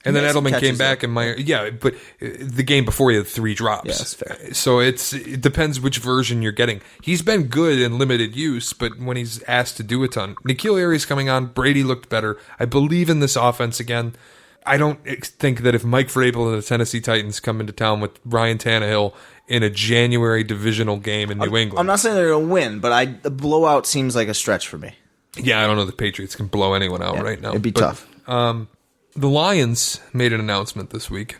And then made some Edelman came catches, back though. and Meyer, but the game before he had 3 drops. Yeah, that's fair. So it depends which version you're getting. He's been good in limited use, but when he's asked to do a ton. N'Keal Harry's coming on. Brady looked better. I believe in this offense again. I don't think that if Mike Vrabel and the Tennessee Titans come into town with Ryan Tannehill in a January divisional game in New England. I'm not saying they're going to win, but the blowout seems like a stretch for me. Yeah, I don't know the Patriots can blow anyone out right now. It'd be tough. The Lions made an announcement this week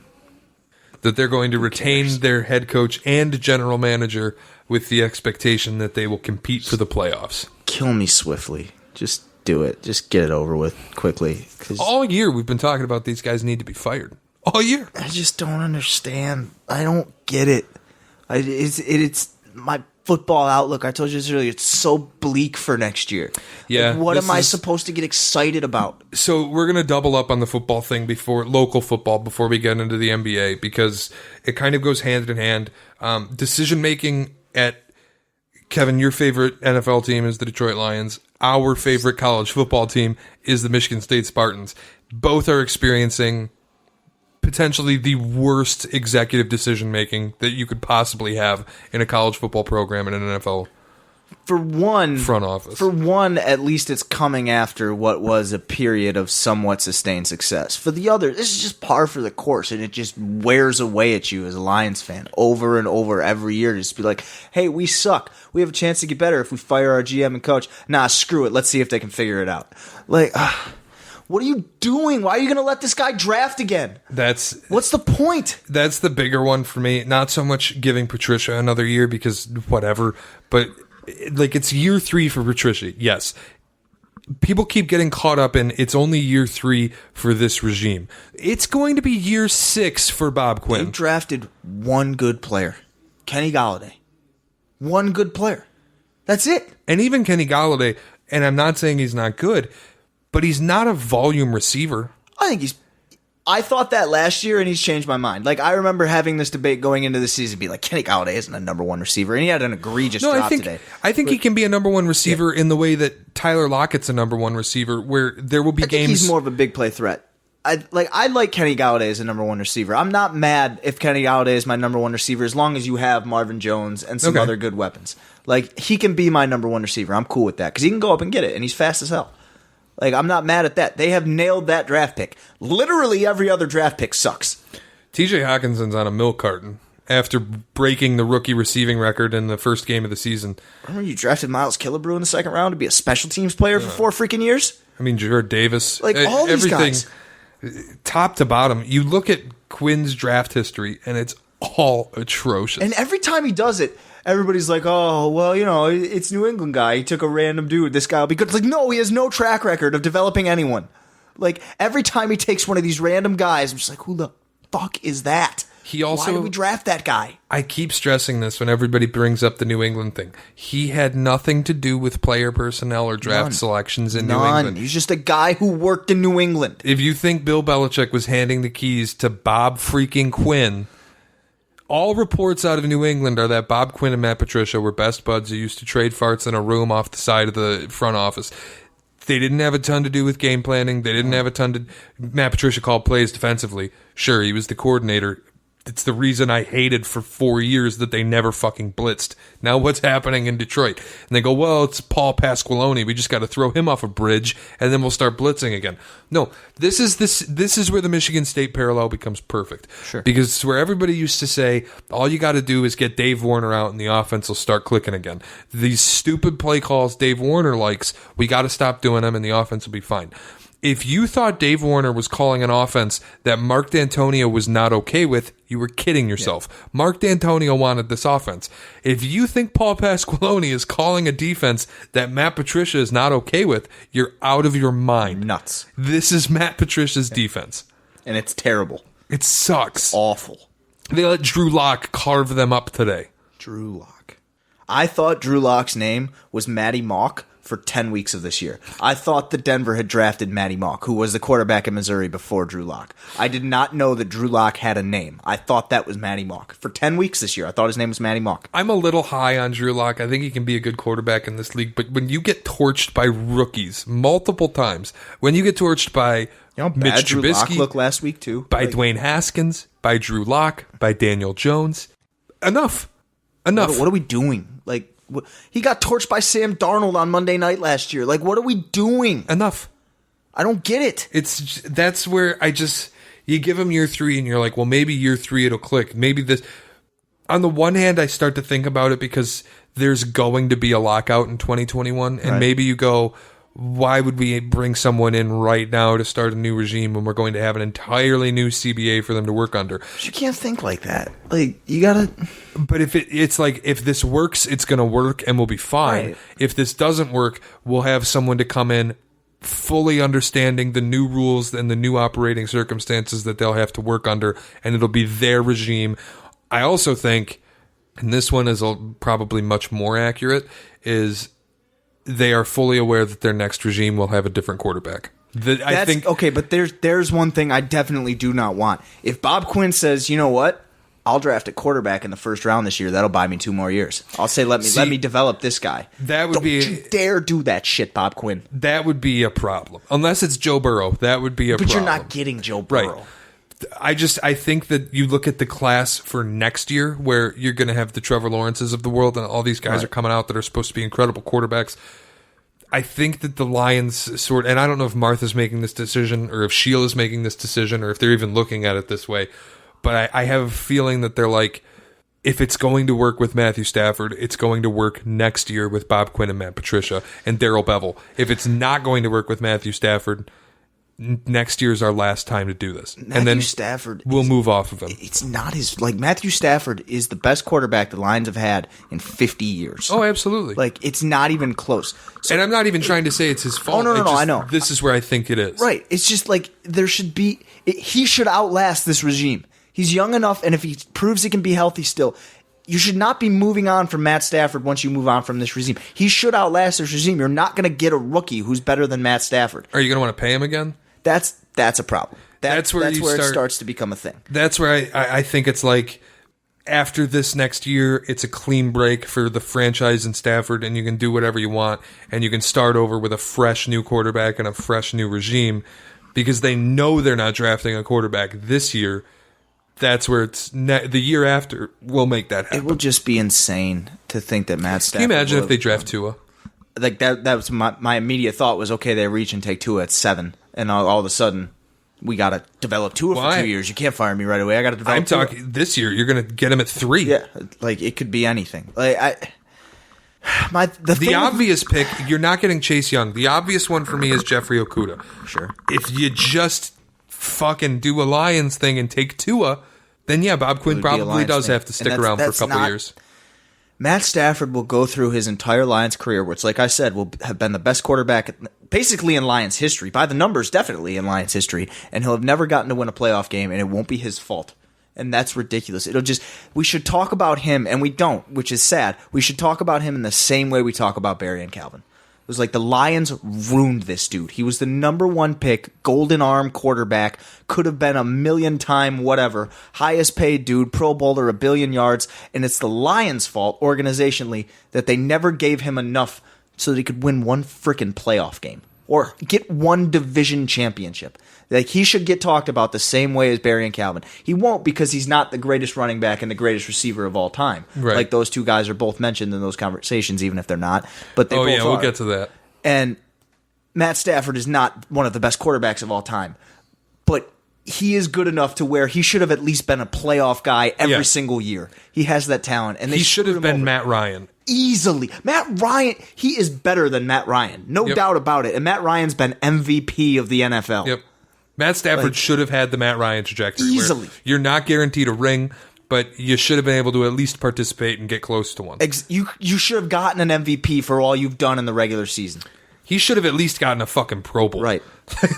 that they're going to retain their head coach and general manager with the expectation that they will compete for the playoffs. Kill me swiftly. Just do it. Just get it over with quickly. 'Cause All year we've been talking about these guys need to be fired. All year. I just don't understand. I don't get it. It's my football outlook. I told you this earlier. It's so bleak for next year. Yeah, Like, what this am I is- supposed to get excited about? So we're going to double up on the football thing local football before we get into the NBA because it kind of goes hand in hand. Decision making at Kevin, your favorite NFL team is the Detroit Lions. Our favorite college football team is the Michigan State Spartans. Both are experiencing potentially the worst executive decision making that you could possibly have in a college football program in an NFL For one, front office. For one, at least it's coming after what was a period of somewhat sustained success. For the other, this is just par for the course, and it just wears away at you as a Lions fan over and over every year. Just be like, hey, we suck. We have a chance to get better if we fire our GM and coach. Nah, screw it. Let's see if they can figure it out. Like, what are you doing? Why are you going to let this guy draft again? What's the point? That's the bigger one for me. Not so much giving Patricia another year because whatever, but like it's year 3 for Patricia. Yes. People keep getting caught up in it's only year 3 for this regime. It's going to be year 6 for Bob They Quinn. drafted one good player, Kenny Golladay. One good player. That's it. And even Kenny Golladay, and I'm not saying he's not good, but he's not a volume receiver. I thought that last year, and he's changed my mind. Like, I remember having this debate going into the season, be like, Kenny Golladay isn't a number 1 receiver, and he had an egregious drop today. I think he can be a number 1 receiver in the way that Tyler Lockett's a number 1 receiver, where there will be I think games. he's more of a big play threat. I like Kenny Golladay as a number 1 receiver. I'm not mad if Kenny Golladay is my number 1 receiver as long as you have Marvin Jones and some other good weapons. Like, he can be my number 1 receiver. I'm cool with that because he can go up and get it, and he's fast as hell. Like, I'm not mad at that. They have nailed that draft pick. Literally every other draft pick sucks. TJ Hawkinson's on a milk carton after breaking the rookie receiving record in the first game of the season. Remember you drafted Miles Killebrew in the second round to be a special teams player for 4 freaking years? I mean, Jared Davis. Like, all these guys. Top to bottom. You look at Quinn's draft history, and it's all atrocious. And every time he does it, everybody's like, oh, well, you know, it's New England guy. He took a random dude. This guy will be good. It's like, no, he has no track record of developing anyone. Like, every time he takes one of these random guys, I'm just like, who the fuck is that? Why did we draft that guy? I keep stressing this when everybody brings up the New England thing. He had nothing to do with player personnel or draft selections in New England. He's just a guy who worked in New England. If you think Bill Belichick was handing the keys to Bob freaking Quinn, all reports out of New England are that Bob Quinn and Matt Patricia were best buds who used to trade farts in a room off the side of the front office. They didn't have a ton to do with game planning. They didn't have a ton to... Matt Patricia called plays defensively. Sure, he was the coordinator. It's the reason I hated for 4 years that they never fucking blitzed. Now what's happening in Detroit? And they go, well, it's Paul Pasqualoni. We just got to throw him off a bridge, and then we'll start blitzing again. No, this is where the Michigan State parallel becomes perfect. Sure. Because it's where everybody used to say, all you got to do is get Dave Warner out, and the offense will start clicking again. These stupid play calls Dave Warner likes, we got to stop doing them, and the offense will be fine. If you thought Dave Warner was calling an offense that Mark D'Antonio was not okay with, you were kidding yourself. Yeah. Mark D'Antonio wanted this offense. If you think Paul Pasqualoni is calling a defense that Matt Patricia is not okay with, you're out of your mind. Nuts. This is Matt Patricia's defense. And it's terrible. It sucks. It's awful. They let Drew Lock carve them up today. Drew Lock. I thought Drew Lock's name was Matty Mock for 10 weeks of this year. I thought that Denver had drafted Matty Mock, who was the quarterback in Missouri before Drew Lock. I did not know that Drew Lock had a name. I thought that was Matty Mock. For 10 weeks this year, I thought his name was Matty Mock. I'm a little high on Drew Lock. I think he can be a good quarterback in this league, but when you get torched by rookies multiple times, when you get torched by Mitch Drew Lock Trubisky, looked last week too. by Dwayne Haskins, by Drew Lock, by Daniel Jones, enough. What are we doing? He got torched by Sam Darnold on Monday night last year. What are we doing? Enough. I don't get it. That's where you give him year 3 and you're like, well, maybe year 3 it'll click. Maybe this. On the one hand, I start to think about it because there's going to be a lockout in 2021, and maybe you go, why would we bring someone in right now to start a new regime when we're going to have an entirely new CBA for them to work under? You can't think like that. You gotta. But if it's like, if this works, it's going to work and we'll be fine. Right. If this doesn't work, we'll have someone to come in fully understanding the new rules and the new operating circumstances that they'll have to work under, and it'll be their regime. I also think, and this one is probably much more accurate, is they are fully aware that their next regime will have a different quarterback. Okay, but there's one thing I definitely do not want. If Bob Quinn says, you know what, I'll draft a quarterback in the first round this year, that'll buy me 2 more years. I'll say, let me develop this guy. That would Don't be. You dare do that shit, Bob Quinn. That would be a problem. Unless it's Joe Burrow, that would be a problem. But you're not getting Joe Burrow. Right. I think that you look at the class for next year where you're going to have the Trevor Lawrences of the world and all these guys are coming out that are supposed to be incredible quarterbacks. I think that the Lions and I don't know if Martha's making this decision or if Sheila's making this decision or if they're even looking at it this way, but I have a feeling that they're like, if it's going to work with Matthew Stafford, it's going to work next year with Bob Quinn and Matt Patricia and Darrell Bevell. If it's not going to work with Matthew Stafford, next year is our last time to do this. And then Stafford we'll move off of him. It's not his. Matthew Stafford is the best quarterback the Lions have had in 50 years. Oh, absolutely. It's not even close. And I'm not even trying to say it's his fault. Oh, no, I know. This is where I think it is. Right. It's just there should be. He should outlast this regime. He's young enough, and if he proves he can be healthy still, you should not be moving on from Matt Stafford once you move on from this regime. He should outlast this regime. You're not going to get a rookie who's better than Matt Stafford. Are you going to want to pay him again? That's a problem. That's where it starts to become a thing. That's where I think it's like, after this next year, it's a clean break for the franchise in Stafford, and you can do whatever you want, and you can start over with a fresh new quarterback and a fresh new regime, because they know they're not drafting a quarterback this year. That's where it's the year after will make that happen. It will just be insane to think that Matt Stafford. Can you imagine if they draft Tua? That was my immediate thought was, okay, they reach and take Tua at 7, and all of a sudden we got to develop Tua for 2 years. You can't fire me right away. I got to develop. I'm talking this year. You're going to get him at 3. Yeah, it could be anything. The obvious pick, you're not getting Chase Young. The obvious one for me is Jeffrey Okudah. Sure. If you just fucking do a Lions thing and take Tua, then yeah, Bob Quinn probably does have to stick around for a couple years. Matt Stafford will go through his entire Lions career, which, like I said, will have been the best quarterback basically in Lions history. By the numbers, definitely in Lions history. And he'll have never gotten to win a playoff game, and it won't be his fault. And that's ridiculous. We should talk about him, and we don't, which is sad. We should talk about him in the same way we talk about Barry and Calvin. It was like the Lions ruined this dude. He was the number 1 pick, golden arm quarterback, could have been a million-time whatever, highest paid dude, Pro Bowler, 1 billion yards, and it's the Lions' fault, organizationally, that they never gave him enough so that he could win one freaking playoff game or get one division championship. Like, he should get talked about the same way as Barry and Calvin. He won't because he's not the greatest running back and the greatest receiver of all time. Right. Like, those two guys are both mentioned in those conversations, even if they're not. But they both are. We'll get to that. And Matt Stafford is not one of the best quarterbacks of all time. But he is good enough to where he should have at least been a playoff guy every single year. He has that talent. And he should have been Matt Ryan. Easily. Matt Ryan, he is better than Matt Ryan. No doubt about it. And Matt Ryan's been MVP of the NFL. Yep. Matt Stafford should have had the Matt Ryan trajectory. Easily. You're not guaranteed a ring, but you should have been able to at least participate and get close to one. You should have gotten an MVP for all you've done in the regular season. He should have at least gotten a fucking Pro Bowl. Right.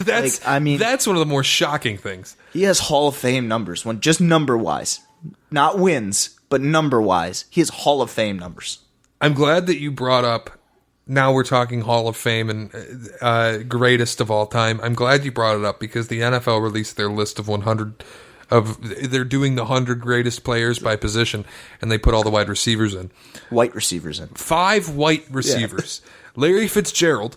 That's one of the more shocking things. He has Hall of Fame numbers, just number-wise. Not wins, but number-wise. He has Hall of Fame numbers. I'm glad that you brought up, now we're talking Hall of Fame and greatest of all time. I'm glad you brought it up because the NFL released their list of 100 they're doing the 100 greatest players by position, and they put all the wide receivers in. White receivers in. 5 white receivers. Yeah. Larry Fitzgerald,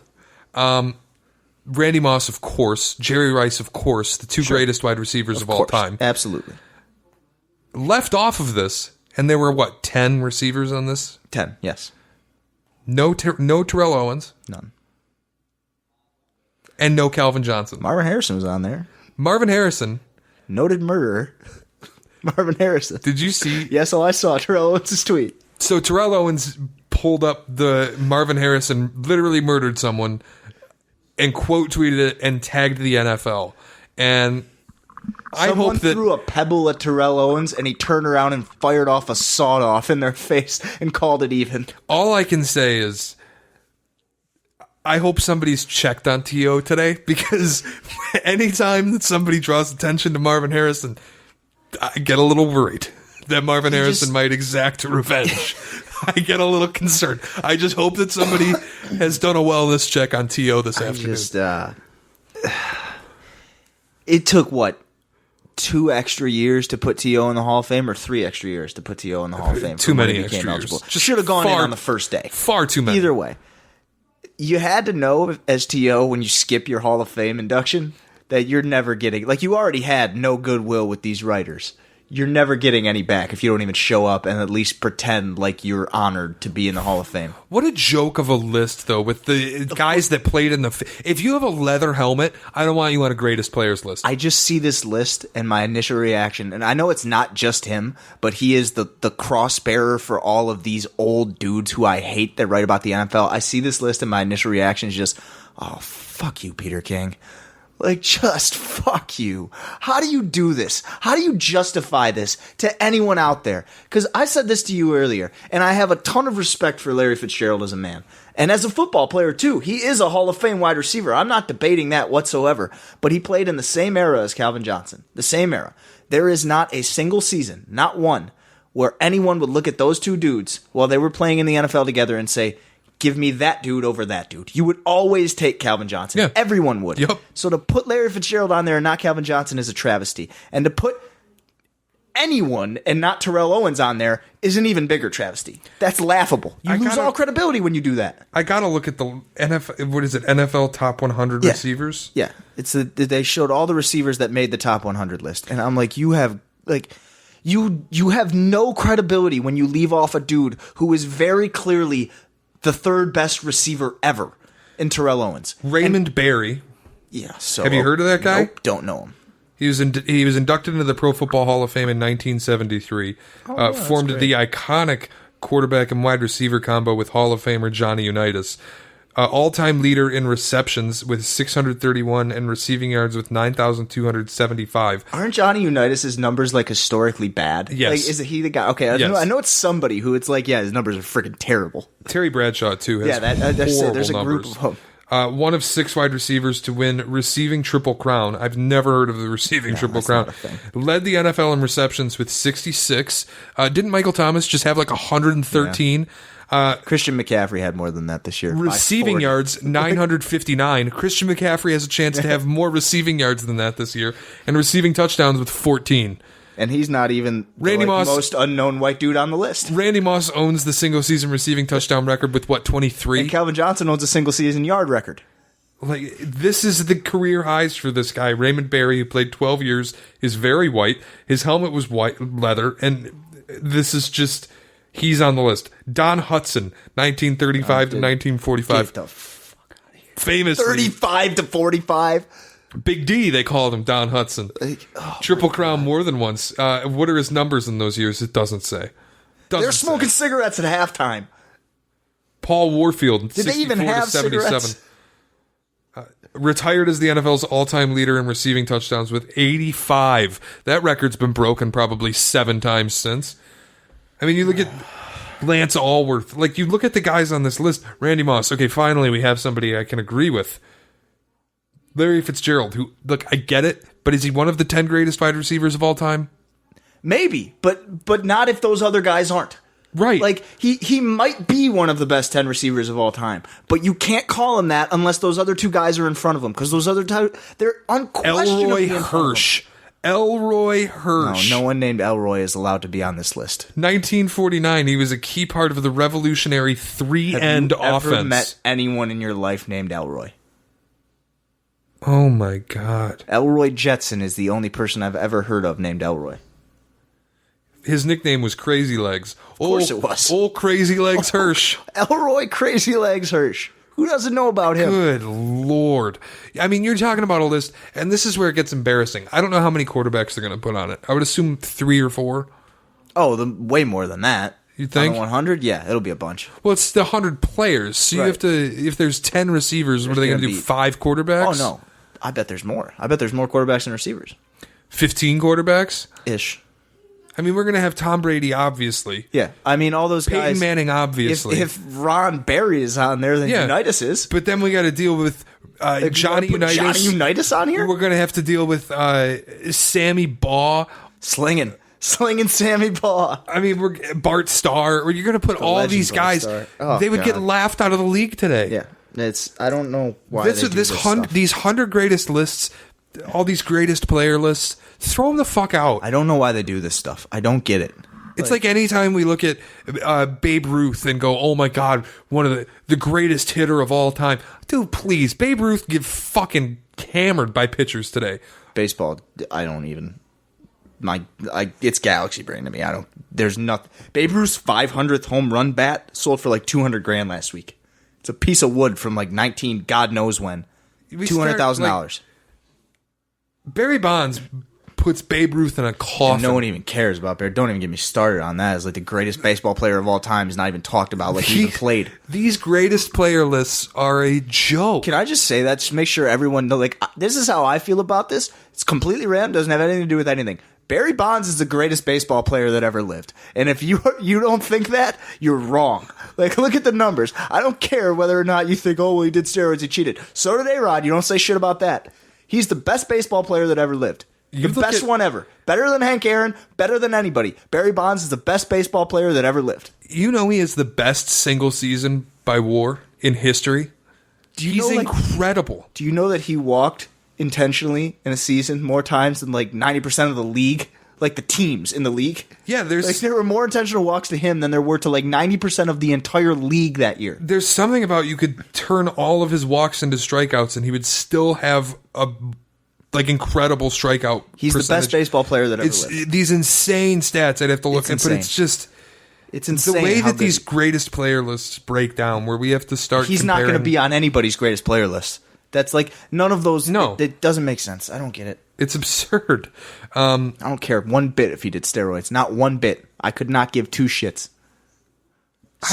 Randy Moss, of course, Jerry Rice, of course, the two greatest wide receivers of all time. Absolutely. Left off of this, and there were, 10 receivers on this? 10, yes. No Terrell Owens. None. And no Calvin Johnson. Marvin Harrison was on there. Marvin Harrison. Noted murderer. Marvin Harrison. Did you see? Yes, I saw Terrell Owens' tweet. So Terrell Owens pulled up the Marvin Harrison literally murdered someone and quote tweeted it and tagged the NFL. And Someone threw a pebble at Terrell Owens, and he turned around and fired off a sawed-off in their face and called it even. All I can say is I hope somebody's checked on T.O. today, because anytime that somebody draws attention to Marvin Harrison, I get a little worried that Marvin Harrison might exact revenge. I get a little concerned. I just hope that somebody has done a wellness check on T.O. this afternoon. It took, 2 extra years to put T.O. in the Hall of Fame, or 3 extra years to put T.O. in the Hall of Fame? Too many extra years. Just should have gone in on the first day. Far too many. Either way. You had to know, as T.O., when you skip your Hall of Fame induction, that you're never getting... you already had no goodwill with these writers. You're never getting any back if you don't even show up and at least pretend like you're honored to be in the Hall of Fame. What a joke of a list, though, with the guys that played in the... If you have a leather helmet, I don't want you on a greatest players list. I just see this list and my initial reaction, and I know it's not just him, but he is the cross-bearer for all of these old dudes who I hate that write about the NFL. I see this list and my initial reaction is just, oh, fuck you, Peter King. Just fuck you. How do you do this? How do you justify this to anyone out there? Because I said this to you earlier, and I have a ton of respect for Larry Fitzgerald as a man. And as a football player, too. He is a Hall of Fame wide receiver. I'm not debating that whatsoever. But he played in the same era as Calvin Johnson. The same era. There is not a single season, not one, where anyone would look at those two dudes while they were playing in the NFL together and say, give me that dude over that dude. You would always take Calvin Johnson. Yeah. Everyone would. Yep. So to put Larry Fitzgerald on there and not Calvin Johnson is a travesty. And to put anyone and not Terrell Owens on there is an even bigger travesty. That's laughable. You lose all credibility when you do that. I gotta look at the NFL top 100 receivers? Yeah. They showed all the receivers that made the top 100 list. And I'm like, you have no credibility when you leave off a dude who is very clearly the third best receiver ever in Terrell Owens. Raymond Berry. Yeah. So have you heard of that guy? Nope, don't know him. He was inducted into the Pro Football Hall of Fame in 1973. Formed the iconic quarterback and wide receiver combo with Hall of Famer Johnny Unitas. All-time leader in receptions with 631 and receiving yards with 9,275. Aren't Johnny Unitas' numbers historically bad? Yes. Is he the guy? Okay, I know it's somebody who it's his numbers are freaking terrible. Terry Bradshaw too has there's a numbers. group of them. One of 6 wide receivers to win receiving Triple Crown. I've never heard of the receiving Triple Crown. Led the NFL in receptions with 66. Didn't Michael Thomas just have 113? Christian McCaffrey had more than that this year. Receiving yards, 959. Christian McCaffrey has a chance to have more receiving yards than that this year, and receiving touchdowns with 14. And he's not even the most unknown white dude on the list. Randy Moss owns the single-season receiving touchdown record with, 23? And Calvin Johnson owns a single-season yard record. Like, this is the career highs for this guy. Raymond Barry, who played 12 years, is very white. His helmet was white leather, and this is just, he's on the list. Don Hudson, 1935 to 1945. Get the fuck out of here. Famously. 35 to 45? Big D, they called him Don Hudson. Triple Crown more than once. What are his numbers in those years? It doesn't say. They're smoking cigarettes at halftime. Paul Warfield, Did they even 64 to have 77. cigarettes? Retired as the NFL's all-time leader in receiving touchdowns with 85. That record's been broken probably 7 times since. I mean, you look at Lance Allworth. Like, you look at the guys on this list. Randy Moss. Okay, finally we have somebody I can agree with. Larry Fitzgerald, who, look, I get it, but is he one of the 10 greatest wide receivers of all time? Maybe, but not if those other guys aren't. Right. Like, he might be one of the best 10 receivers of all time, but you can't call him that unless those other 2 guys are in front of him, because those other they're unquestionably Elroy Hirsch. Elroy Hirsch. No one named Elroy is allowed to be on this list. 1949, he was a key part of the revolutionary three-end offense. Have you ever met anyone in your life named Elroy? Oh my God. Elroy Jetson is the only person I've ever heard of named Elroy. His nickname was Crazy Legs. Of course it was. Old Crazy Legs Hirsch. Elroy Crazy Legs Hirsch. Who doesn't know about him? Good Lord. I mean, you're talking about a list, and this is where it gets embarrassing. I don't know how many quarterbacks they're going to put on it. I would assume 3 or 4. Oh, way more than that. You think? 100? Yeah, it'll be a bunch. Well, it's the 100 players, so you have to, if there's 10 receivers, what are they going to do, 5 quarterbacks? Oh, no. I bet there's more. I bet there's more quarterbacks than receivers. 15 quarterbacks? Ish. I mean, we're going to have Tom Brady, obviously. Yeah. I mean, all those Peyton guys. Manning, obviously. If Ron Barry is on there, then Unitas is. But then we got to deal with Johnny Unitas. Johnny Unitas on here? We're going to have to deal with Sammy Baugh. Slinging Sammy Baugh. I mean, we're Bart Starr. You're going to put all these guys. They would get laughed out of the league today. Yeah. I don't know why they do this stuff. These 100 greatest lists, all these greatest player lists, throw them the fuck out. I don't know why they do this stuff. I don't get it. It's like anytime we look at Babe Ruth and go, oh my God, one of the greatest hitter of all time. Dude, please. Babe Ruth get fucking hammered by pitchers today. Baseball, I don't even... it's galaxy brain to me. There's nothing. Babe Ruth's 500th home run bat sold for like $200,000 last week. It's a piece of wood from like 19, God knows when. $200,000. Barry Bonds puts Babe Ruth in a coffin. And no one even cares about Barry. Don't even get me started on that. It's like the greatest baseball player of all time is not even talked about like he even played. These greatest player lists are a joke. Can I just say that? Just make sure everyone knows. Like, this is how I feel about this. It's completely random. Doesn't have anything to do with anything. Barry Bonds is the greatest baseball player that ever lived. And if you don't think that, you're wrong. Like, look at the numbers. I don't care whether or not you think, oh, well, he did steroids, he cheated. So did A-Rod. You don't say shit about that. He's the best baseball player that ever lived. The best one ever. Better than Hank Aaron. Better than anybody. Barry Bonds is the best baseball player that ever lived. You know he is the best single season by WAR in history? He's incredible. Do you know that he walked intentionally in a season more times than like 90% of the league, like the teams in the league? Yeah, there were more intentional walks to him than there were to like 90% of the entire league that year. There's something about you could turn all of his walks into strikeouts and he would still have a incredible strikeout. He's percentage. The best baseball player that ever lived. These insane stats I'd have to look at, but it's just insane. The way that these greatest player lists break down, where we have to start. He's not going to be on anybody's greatest player list. That's like none of those. No, it doesn't make sense. I don't get it. It's absurd. I don't care one bit if he did steroids. Not one bit. I could not give 2 shits.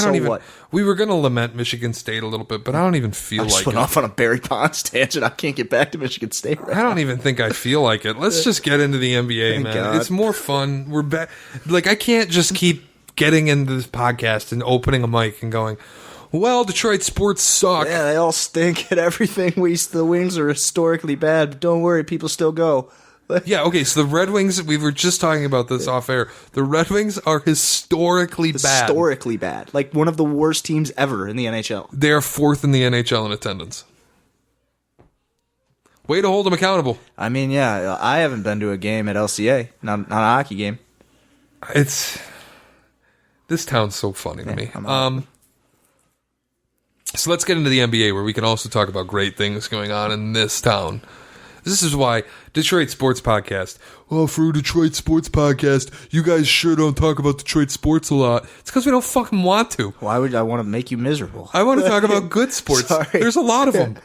What? We were going to lament Michigan State a little bit, but I don't even feel like it. I just went off on a Barry Bonds tangent. I can't get back to Michigan State right I don't even think I feel like it. Let's just get into the NBA, man. God. It's more fun. We're back. Like, I can't just keep getting into this podcast and opening a mic and going, well, Detroit sports suck. Yeah, they all stink at everything. The Wings are historically bad, but don't worry, people still go. Yeah, okay, so the Red Wings, we were just talking about this off air. The Red Wings are historically bad. Historically bad. Like one of the worst teams ever in the NHL. They are 4th in the NHL in attendance. Way to hold them accountable. I mean, yeah, I haven't been to a game at LCA, not a hockey game. This town's so funny to me. So let's get into the NBA, where we can also talk about great things going on in this town. This is why Detroit Sports Podcast. Oh, for a Detroit Sports Podcast, you guys sure don't talk about Detroit sports a lot. It's because we don't fucking want to. Why would I want to make you miserable? I want to talk about good sports. Sorry. There's a lot of them.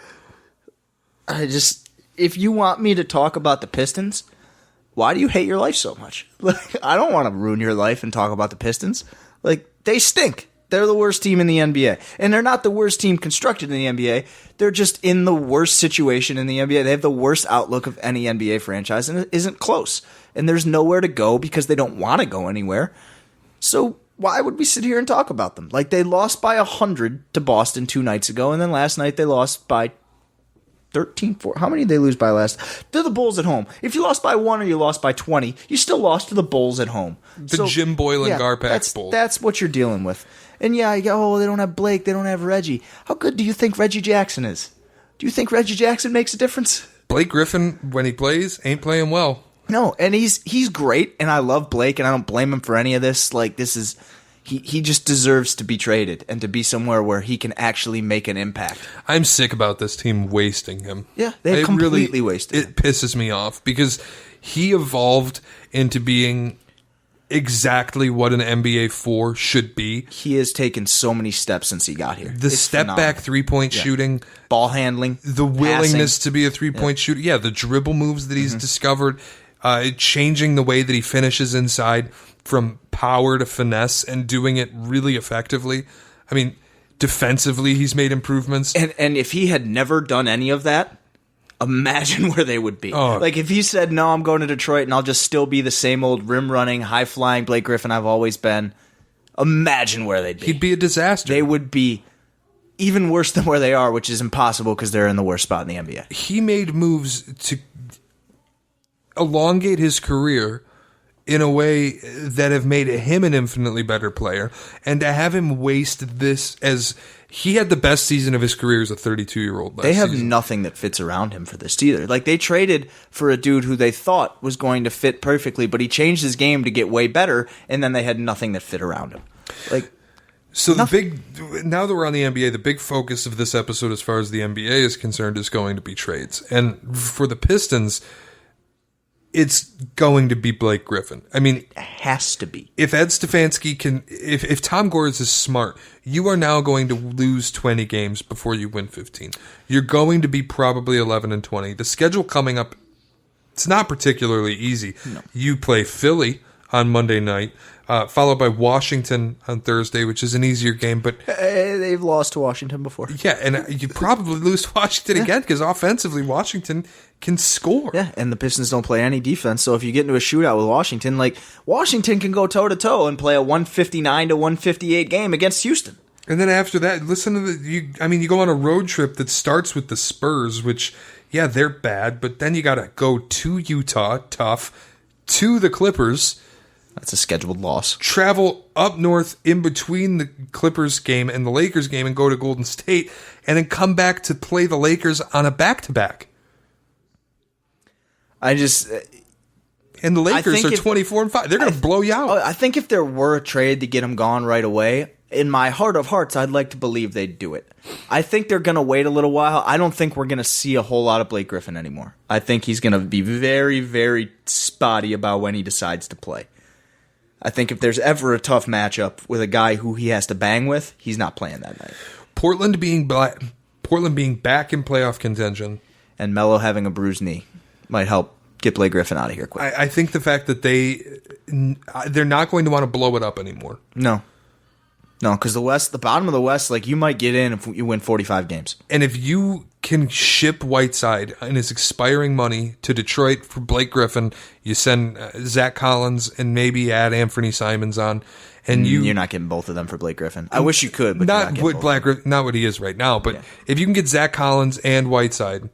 If you want me to talk about the Pistons, why do you hate your life so much? Like, I don't want to ruin your life and talk about the Pistons. Like, they stink. They're the worst team in the NBA. And they're not the worst team constructed in the NBA. They're just in the worst situation in the NBA. They have the worst outlook of any NBA franchise, and it isn't close. And there's nowhere to go because they don't want to go anywhere. So why would we sit here and talk about them? Like, they lost by 100 to Boston 2 nights ago, and then last night they lost by 13, 4. How many did they lose by last? To the Bulls at home. If you lost by 1 or you lost by 20, you still lost to the Bulls at home. The Jim Boylan Garpax Bowl. That's what you're dealing with. And yeah, you go, oh, they don't have Blake, they don't have Reggie. How good do you think Reggie Jackson is? Do you think Reggie Jackson makes a difference? Blake Griffin, when he plays, ain't playing well. No, and he's great, and I love Blake, and I don't blame him for any of this. Like, this is... He just deserves to be traded and to be somewhere where he can actually make an impact. I'm sick about this team wasting him. Yeah, they completely wasted him. It pisses me off because he evolved into being exactly what an NBA 4 should be. He has taken so many steps since he got here. The step-back three-point shooting. Ball handling. The willingness to be a three-point shooter. Yeah, the dribble moves that he's discovered. Changing the way that he finishes inside from power to finesse and doing it really effectively. I mean, defensively, he's made improvements. And if he had never done any of that, imagine where they would be. Oh. Like, if he said, no, I'm going to Detroit and I'll just still be the same old rim-running, high-flying Blake Griffin I've always been, imagine where they'd be. He'd be a disaster. They would be even worse than where they are, which is impossible because they're in the worst spot in the NBA. He made moves to elongate his career in a way that have made him an infinitely better player, and to have him waste this as he had the best season of his career as a 32-year-old. They have nothing that fits around him for this either. Like, they traded for a dude who they thought was going to fit perfectly, but he changed his game to get way better, and then they had nothing that fit around him. Like, so now that we're on the NBA, the big focus of this episode, as far as the NBA is concerned, is going to be trades. And for the Pistons, it's going to be Blake Griffin. I mean, it has to be. If Ed Stefanski can, if Tom Gores is smart, you are now going to lose 20 games before you win 15. You're going to be probably 11-20. The schedule coming up, it's not particularly easy. No. You play Philly on Monday night, followed by Washington on Thursday, which is an easier game. But they've lost to Washington before. Yeah, and you probably lose to Washington again because offensively, Washington can score. Yeah, and the Pistons don't play any defense. So if you get into a shootout with Washington, like, Washington can go toe-to-toe and play a 159-158 game against Houston. And then after that, listen to you go on a road trip that starts with the Spurs, which, yeah, they're bad, but then you got to go to Utah, tough, to the Clippers. That's a scheduled loss. Travel up north in between the Clippers game and the Lakers game and go to Golden State, and then come back to play the Lakers on a back-to-back. And the Lakers are 24-5. They're going to blow you out. I think if there were a trade to get him gone right away, in my heart of hearts, I'd like to believe they'd do it. I think they're going to wait a little while. I don't think we're going to see a whole lot of Blake Griffin anymore. I think he's going to be very, very spotty about when he decides to play. I think if there's ever a tough matchup with a guy who he has to bang with, he's not playing that night. Portland being back in playoff contention, and Melo having a bruised knee might help get Blake Griffin out of here quick. I think the fact that they're not going to want to blow it up anymore. No, because the bottom of the West, like, you might get in if you win 45 games. And if you can ship Whiteside and his expiring money to Detroit for Blake Griffin, you send Zach Collins and maybe add Anthony Simons on, and you're not getting both of them for Blake Griffin. I wish you could, but not what he is right now. But if you can get Zach Collins and Whiteside,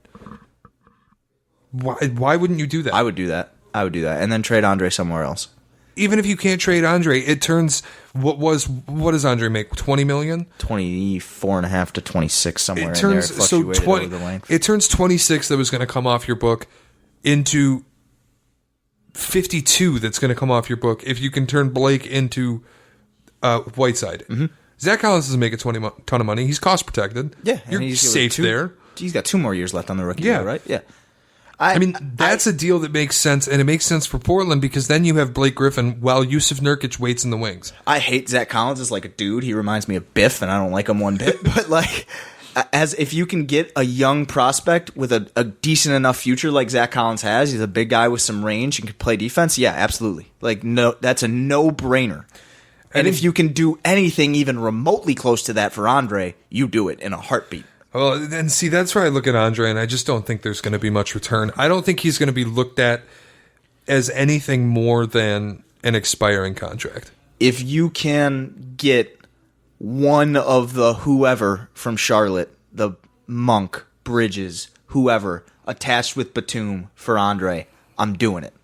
why wouldn't you do that? I would do that, and then trade Andre somewhere else. Even if you can't trade Andre, it turns what does Andre make? $20 million? 24.5 to 26 somewhere. It turns in there, over the length. It turns 26 that was going to come off your book into 52 that's going to come off your book if you can turn Blake into Whiteside. Mm-hmm. Zach Collins doesn't make a ton of money. He's cost protected. Yeah, you're safe there. He's got 2 more years left on the rookie Yeah. deal, right? Yeah. I mean, that's a deal that makes sense, and it makes sense for Portland because then you have Blake Griffin while Yusuf Nurkic waits in the wings. I hate Zach Collins as like a dude. He reminds me of Biff, and I don't like him one bit. But like, as if you can get a young prospect with a decent enough future like Zach Collins has, he's a big guy with some range and can play defense. Yeah, absolutely. Like, no, that's a no-brainer. And if you can do anything even remotely close to that for Andre, you do it in a heartbeat. Well, and see, that's where I look at Andre, and I just don't think there's going to be much return. I don't think he's going to be looked at as anything more than an expiring contract. If you can get one of the whoever from Charlotte, the Monk, Bridges, whoever, attached with Batum for Andre, I'm doing it.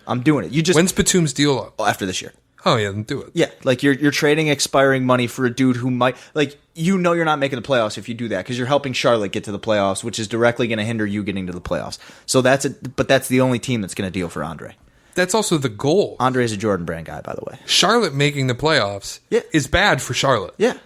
I'm doing it. You just When's Batum's deal up? after this year. Oh, yeah, then do it. Yeah, like you're trading expiring money for a dude who might, like, you know, you're not making the playoffs if you do that because you're helping Charlotte get to the playoffs, which is directly going to hinder you getting to the playoffs. So but that's the only team that's going to deal for Andre. That's also the goal. Andre's a Jordan Brand guy, by the way. Charlotte making the playoffs is bad for Charlotte. Yeah,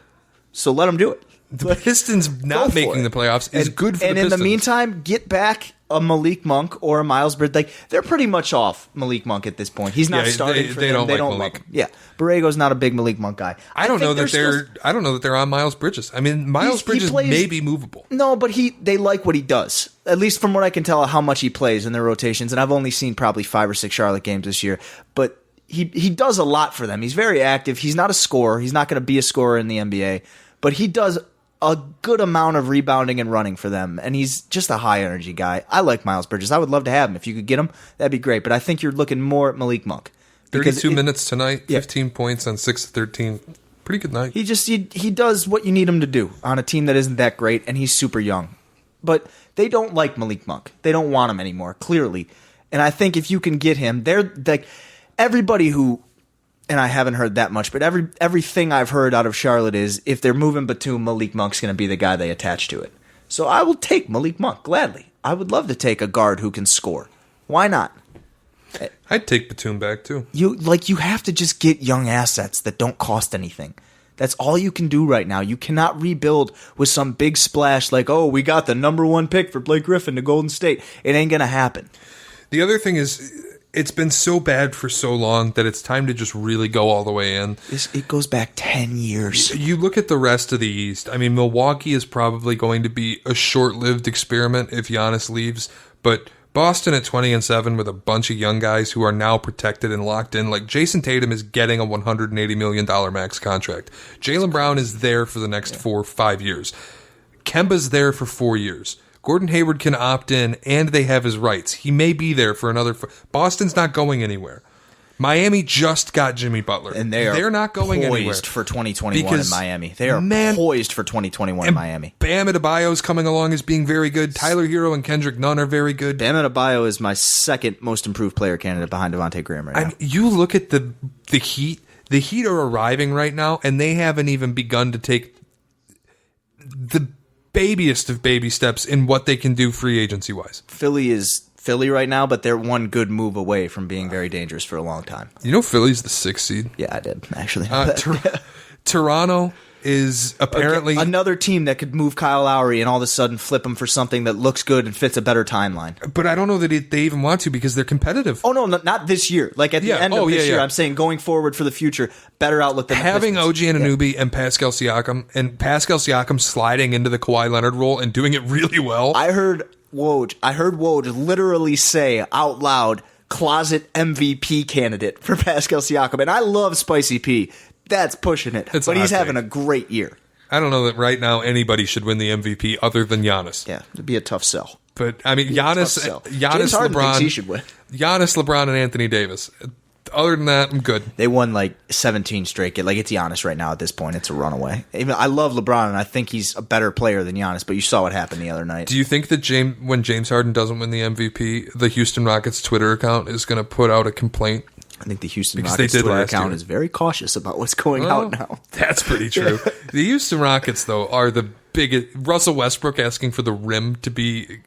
so let him do it. The Pistons not making the playoffs is good for the Pistons. And in the meantime, get back a Malik Monk or a Miles Bridges. Like, they're pretty much off Malik Monk at this point. He's not starting for them. They don't love him. Yeah, Borrego's not a big Malik Monk guy. I don't know that they're on Miles Bridges. I mean, Miles Bridges may be movable. No, but they like what he does. At least from what I can tell, how much he plays in their rotations. And I've only seen probably 5 or 6 Charlotte games this year, but he does a lot for them. He's very active. He's not a scorer. He's not going to be a scorer in the NBA, but he does a good amount of rebounding and running for them, and he's just a high-energy guy. I like Miles Bridges. I would love to have him. If you could get him, that'd be great, but I think you're looking more at Malik Monk. 32 minutes tonight, 15 points on 6 of 13. Pretty good night. He does what you need him to do on a team that isn't that great, and he's super young. But they don't like Malik Monk. They don't want him anymore, clearly. And I think if you can get him, they're like everybody who, and I haven't heard that much, but everything I've heard out of Charlotte is if they're moving Batum, Malik Monk's going to be the guy they attach to it. So I will take Malik Monk, gladly. I would love to take a guard who can score. Why not? I'd take Batum back, too. You have to just get young assets that don't cost anything. That's all you can do right now. You cannot rebuild with some big splash like, oh, we got the number 1 pick for Blake Griffin to Golden State. It ain't going to happen. The other thing is, it's been so bad for so long that it's time to just really go all the way in. It goes back 10 years. You look at the rest of the East. I mean, Milwaukee is probably going to be a short-lived experiment if Giannis leaves, but Boston at 20-7 with a bunch of young guys who are now protected and locked in. Like, Jason Tatum is getting a $180 million max contract. Jaylen Brown is there for the next 4 or 5 years. Kemba's there for 4 years. Gordon Hayward can opt in, and they have his rights. He may be there for another. Boston's not going anywhere. Miami just got Jimmy Butler, and they're not going poised anywhere for 2021 in Miami. They are poised for 2021 in Miami. Bam Adebayo's coming along as being very good. Tyler Hero and Kendrick Nunn are very good. Bam Adebayo is my second most improved player candidate behind Devontae Graham right now. You look at the Heat. The Heat are arriving right now, and they haven't even begun to take the babiest of baby steps in what they can do free agency wise. Philly is Philly right now, but they're one good move away from being very dangerous for a long time. You know Philly's the 6th seed? Yeah, I did, actually. Toronto is apparently another team that could move Kyle Lowry and all of a sudden flip him for something that looks good and fits a better timeline. But I don't know that they even want to because they're competitive. Oh, no, not this year. Like at the end of this year, I'm saying going forward for the future, better outlook than having OG Anunoby and Pascal Siakam sliding into the Kawhi Leonard role and doing it really well. I heard Woj literally say out loud, closet MVP candidate for Pascal Siakam. And I love Spicy P. That's pushing it. But he's having a great year. I don't know that right now anybody should win the MVP other than Giannis. Yeah, it'd be a tough sell. But, I mean, Giannis, LeBron, he should win. Giannis, LeBron, and Anthony Davis. Other than that, I'm good. They won like 17 straight. Like, it's Giannis right now at this point. It's a runaway. I love LeBron, and I think he's a better player than Giannis, but you saw what happened the other night. Do you think that when James Harden doesn't win the MVP, the Houston Rockets Twitter account is going to put out a complaint? I think the Houston Rockets Twitter account is very cautious about what's going out now. That's pretty true. The Houston Rockets, though, are the biggest. Russell Westbrook asking for the rim to be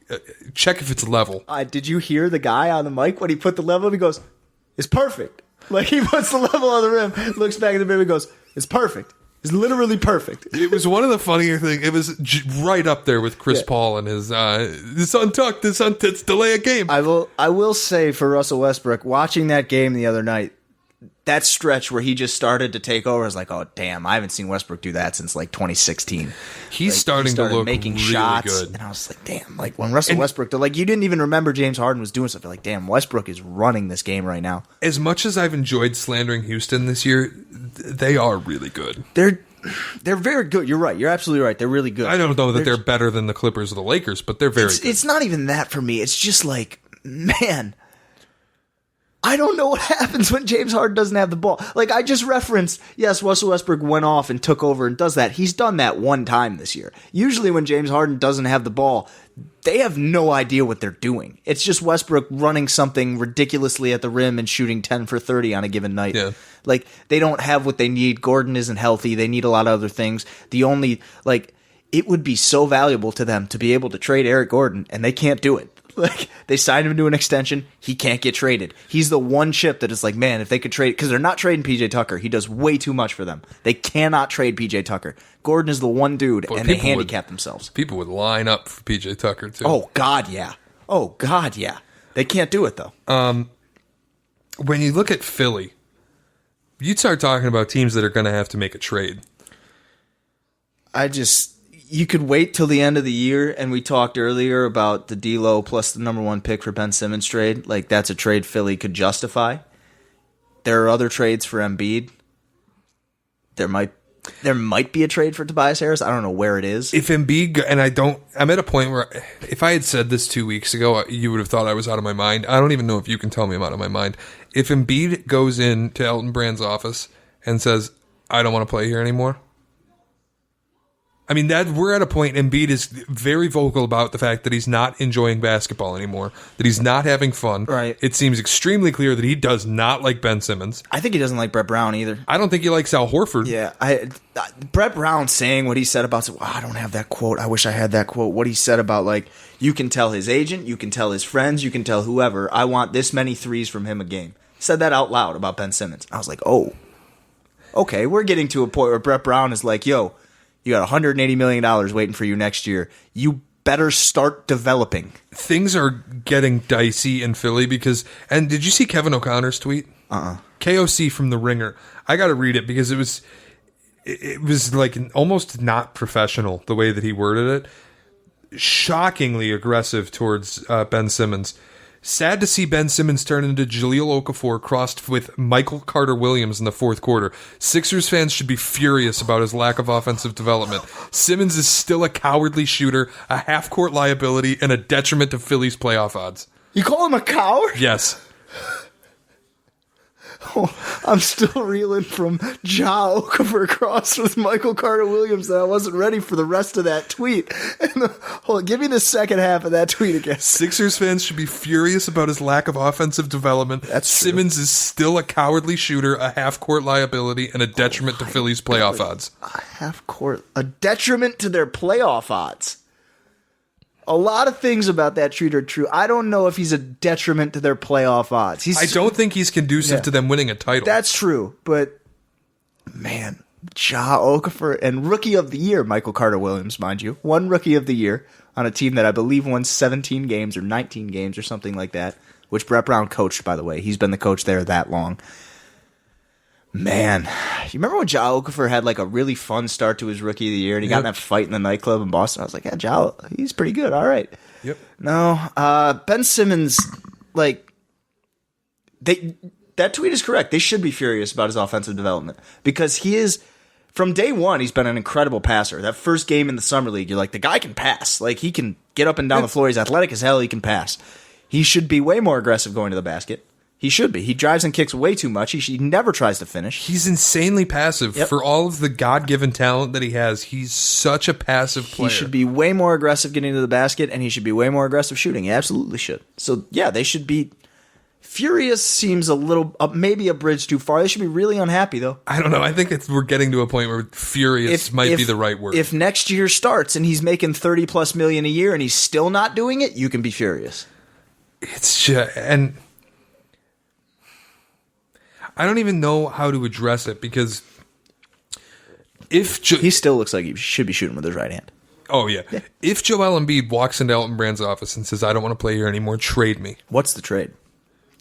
check if it's level. Did you hear the guy on the mic when he put the level? He goes, "It's perfect." Like, he puts the level on the rim, looks back at the rim, and goes, "It's perfect." It's literally perfect. It was one of the funnier things. It was right up there with Chris Paul and his this untucked, it's delay a game. I will say for Russell Westbrook, watching that game the other night, that stretch where he just started to take over, I was like, oh damn, I haven't seen Westbrook do that since like 2016. He's starting to look making really shots, good. And I was like, damn, like when Russell Westbrook, like you didn't even remember James Harden was doing something. Like, damn, Westbrook is running this game right now. As much as I've enjoyed slandering Houston this year, they are really good. They're very good. You're right. You're absolutely right. They're really good. I don't know that they're better than the Clippers or the Lakers, but they're very good. It's not even that for me. It's just like, man, I don't know what happens when James Harden doesn't have the ball. Like I just referenced, yes, Russell Westbrook went off and took over and does that. He's done that one time this year. Usually when James Harden doesn't have the ball, they have no idea what they're doing. It's just Westbrook running something ridiculously at the rim and shooting 10 for 30 on a given night. Yeah. Like they don't have what they need. Gordon isn't healthy. They need a lot of other things. The only, like, it would be so valuable to them to be able to trade Eric Gordon, and they can't do it. Like, they signed him to an extension. He can't get traded. He's the one chip that is like, man, if they could trade, because they're not trading PJ Tucker. He does way too much for them. They cannot trade PJ Tucker. Gordon is the one dude, and they handicap themselves. People would line up for PJ Tucker, too. Oh, God, yeah. Oh, God, yeah. They can't do it, though. When you look at Philly, you'd start talking about teams that are going to have to make a trade. You could wait till the end of the year, and we talked earlier about the D'Lo plus the number 1 pick for Ben Simmons trade. Like, that's a trade Philly could justify. There are other trades for Embiid. There might be a trade for Tobias Harris. I don't know where it is. If Embiid, I'm at a point where if I had said this 2 weeks ago, you would have thought I was out of my mind. I don't even know if you can tell me I'm out of my mind. If Embiid goes into Elton Brand's office and says, I don't want to play here anymore, I mean, that we're at a point. Embiid is very vocal about the fact that he's not enjoying basketball anymore, that he's not having fun. Right. It seems extremely clear that he does not like Ben Simmons. I think he doesn't like Brett Brown either. I don't think he likes Al Horford. Yeah, Brett Brown saying what he said about, I don't have that quote. I wish I had that quote. What he said about, like, you can tell his agent, you can tell his friends, you can tell whoever, I want this many threes from him a game. Said that out loud about Ben Simmons. I was like, oh, okay, we're getting to a point where Brett Brown is like, yo, you got $180 million waiting for you next year. You better start developing. Things are getting dicey in Philly because, and did you see Kevin O'Connor's tweet? KOC from The Ringer. I got to read it because it was like almost not professional the way that he worded it. Shockingly aggressive towards Ben Simmons. Sad to see Ben Simmons turn into Jahlil Okafor crossed with Michael Carter-Williams in the fourth quarter. Sixers fans should be furious about his lack of offensive development. Simmons is still a cowardly shooter, a half-court liability, and a detriment to Philly's playoff odds. You call him a coward? Yes. Oh, I'm still reeling from Ja Okafor crossed with Michael Carter-Williams that I wasn't ready for the rest of that tweet. Hold on, give me the second half of that tweet again. Sixers fans should be furious about his lack of offensive development. Simmons is still a cowardly shooter, a half-court liability, and a detriment to Philly's playoff odds. A detriment to their playoff odds. A lot of things about that tweet are true. I don't know if he's a detriment to their playoff odds. I don't think he's conducive to them winning a title. That's true, but man, Ja Okafor and Rookie of the Year, Michael Carter-Williams, mind you, one Rookie of the Year on a team that I believe won 17 games or 19 games or something like that, which Brett Brown coached, by the way. He's been the coach there that long. Man, you remember when Ja Okafor had like a really fun start to his Rookie of the Year and he got in that fight in the nightclub in Boston? I was like, yeah, Ja, he's pretty good. All right. Yep. No, Ben Simmons, like, that tweet is correct. They should be furious about his offensive development because he is, from day one, he's been an incredible passer. That first game in the Summer League, you're like, the guy can pass. Like, he can get up and down the floor. He's athletic as hell. He can pass. He should be way more aggressive going to the basket. He should be. He drives and kicks way too much. He never tries to finish. He's insanely passive. Yep. For all of the God-given talent that he has, he's such a passive player. He should be way more aggressive getting to the basket, and he should be way more aggressive shooting. He absolutely should. So, yeah, they should be furious. Seems a little, maybe a bridge too far. They should be really unhappy, though. I don't know. I think we're getting to a point where furious might be the right word. If next year starts and he's making $30+ million a year and he's still not doing it, you can be furious. It's just, and I don't even know how to address it because He still looks like he should be shooting with his right hand. Oh, yeah. If Joel Embiid walks into Elton Brand's office and says, I don't want to play here anymore, trade me. What's the trade?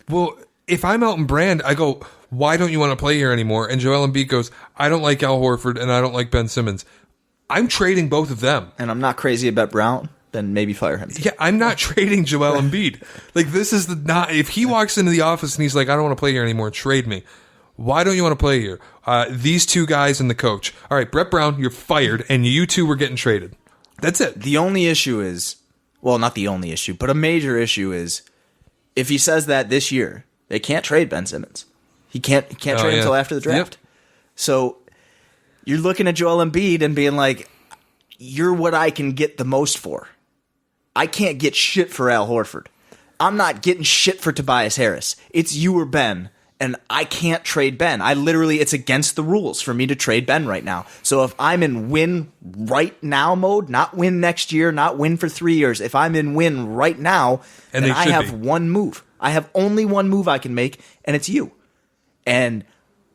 Well, if I'm Elton Brand, I go, why don't you want to play here anymore? And Joel Embiid goes, I don't like Al Horford and I don't like Ben Simmons. I'm trading both of them. And I'm not crazy about Brown, then maybe fire him. Yeah, I'm not trading Joel Embiid. Like, this is if he walks into the office and he's like, I don't want to play here anymore, trade me. Why don't you want to play here? These two guys and the coach. All right, Brett Brown, you're fired, and you two were getting traded. That's it. The only issue is, well, not the only issue, but a major issue is, if he says that this year, they can't trade Ben Simmons. He can't trade until after the draft. Yep. So you're looking at Joel Embiid and being like, you're what I can get the most for. I can't get shit for Al Horford. I'm not getting shit for Tobias Harris. It's you or Ben. And I can't trade Ben. It's against the rules for me to trade Ben right now. So if I'm in win right now mode, not win next year, not win for 3 years, if I'm in win right now, then I have one move. I have only one move I can make, and it's you. And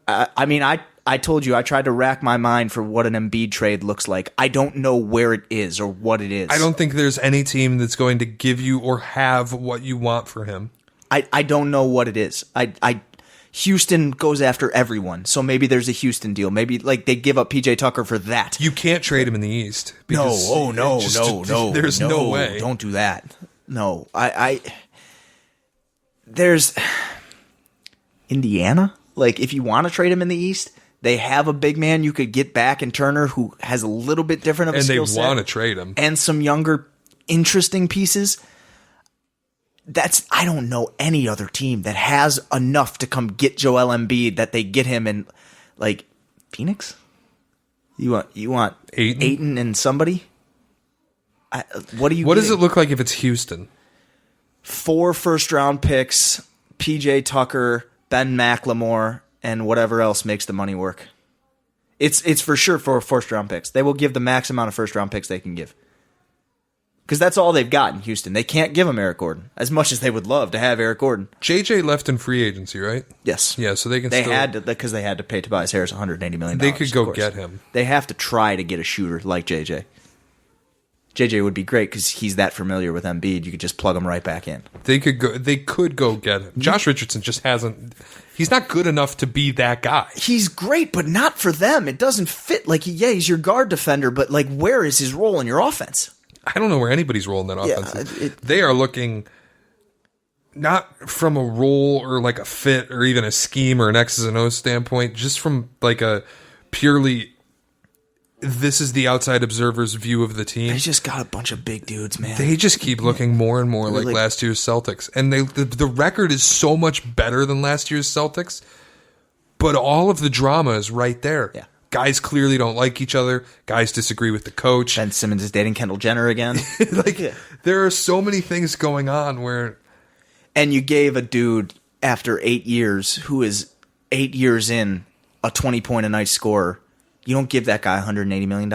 I told you, I tried to rack my mind for what an Embiid trade looks like. I don't know where it is or what it is. I don't think there's any team that's going to give you or have what you want for him. I don't know what it is. Houston goes after everyone, so maybe there's a Houston deal. Maybe like they give up PJ Tucker for that. You can't trade him in the East. No, There's no way. Don't do that. No, there's Indiana. Like if you want to trade him in the East, they have a big man you could get back in Turner who has a little bit different of a skill set. And they want to trade him. And some younger, interesting pieces. I don't know any other team that has enough to come get Joel Embiid that they get him in, like, Phoenix? You want Ayton and somebody? What does it look like if it's Houston? 4 first-round picks, PJ Tucker, Ben McLemore, and whatever else makes the money work. It's for sure 4 first-round picks. They will give the max amount of first-round picks they can give. Because that's all they've got in Houston. They can't give him Eric Gordon, as much as they would love to have Eric Gordon. JJ left in free agency, right? Yes. Yeah, so they can had to, because they had to pay Tobias Harris $180 million. They could go get him. They have to try to get a shooter like JJ. JJ would be great because he's that familiar with Embiid. You could just plug him right back in. They could go get him. Josh Richardson just hasn't. He's not good enough to be that guy. He's great, but not for them. It doesn't fit. Like, yeah, he's your guard defender, but like, where is his role in your offense? I don't know where anybody's role in that offense. They are looking not from a role or like a fit or even a scheme or an X's and O's standpoint, just from like a purely this is the outside observer's view of the team. They just got a bunch of big dudes, man. They just keep looking more and more like last year's Celtics. And the record is so much better than last year's Celtics, but all of the drama is right there. Yeah. Guys clearly don't like each other. Guys disagree with the coach. Ben Simmons is dating Kendall Jenner again. There are so many things going on where... And you gave a dude, after 8 years, who is 8 years in, a 20-point-a-night scorer. You don't give that guy $180 million.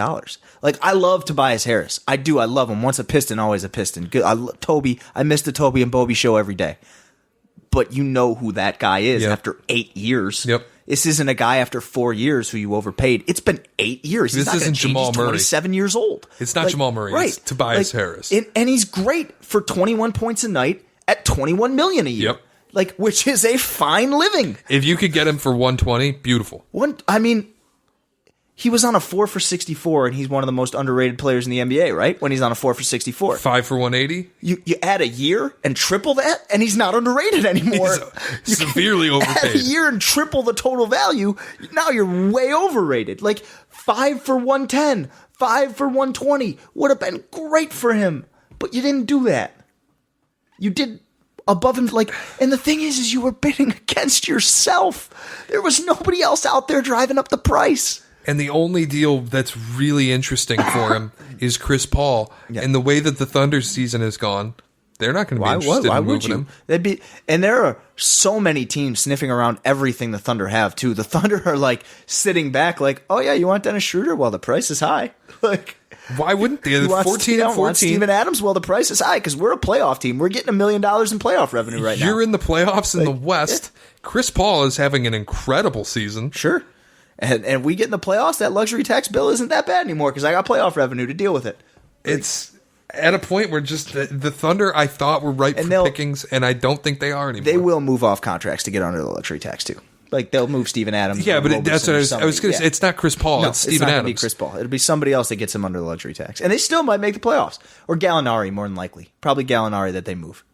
Like, I love Tobias Harris. I do. I love him. Once a Piston, always a Piston. Good. I miss the Toby and Bobby show every day. But you know who that guy is after 8 years. Yep. This isn't a guy after 4 years who you overpaid. It's been 8 years. This isn't Jamal Murray. He's 27 years old. It's not Jamal Murray. Right. It's Tobias Harris. And he's great for 21 points a night at $21 million a year. Yep. Like, which is a fine living. If you could get him for 120, beautiful. He was on a 4 for 64, and he's one of the most underrated players in the NBA, right? When he's on a 4 for 64. 5 for 180? You add a year and triple that, and he's not underrated anymore. He's severely overpaid. Add a year and triple the total value, now you're way overrated. Like, 5 for 110, 5 for 120 would have been great for him. But you didn't do that. You did above him, like, and the thing is you were bidding against yourself. There was nobody else out there driving up the price. And the only deal that's really interesting for him is Chris Paul. Yeah. And the way that the Thunder season has gone, they're not going to be interested in moving him. And there are so many teams sniffing around everything the Thunder have, too. The Thunder are, like, sitting back like, oh, yeah, you want Dennis Schroeder? Well, the price is high. Like, why wouldn't they? 14 and 14. Steven Adams? Well, the price is high because we're a playoff team. We're getting $1 million in playoff revenue right now. You're in the playoffs in the West. Yeah. Chris Paul is having an incredible season. Sure. And we get in the playoffs, that luxury tax bill isn't that bad anymore because I got playoff revenue to deal with it. It's at a point where just the Thunder I thought were ripe for pickings, and I don't think they are anymore. They will move off contracts to get under the luxury tax too. Like they'll move Steven Adams. Yeah, but that's what I was going to say. It's not Chris Paul. No, it's Steven not Adams. Be Chris Paul. It'll be somebody else that gets him under the luxury tax, and they still might make the playoffs. Or Gallinari, more than likely. Probably Gallinari that they move.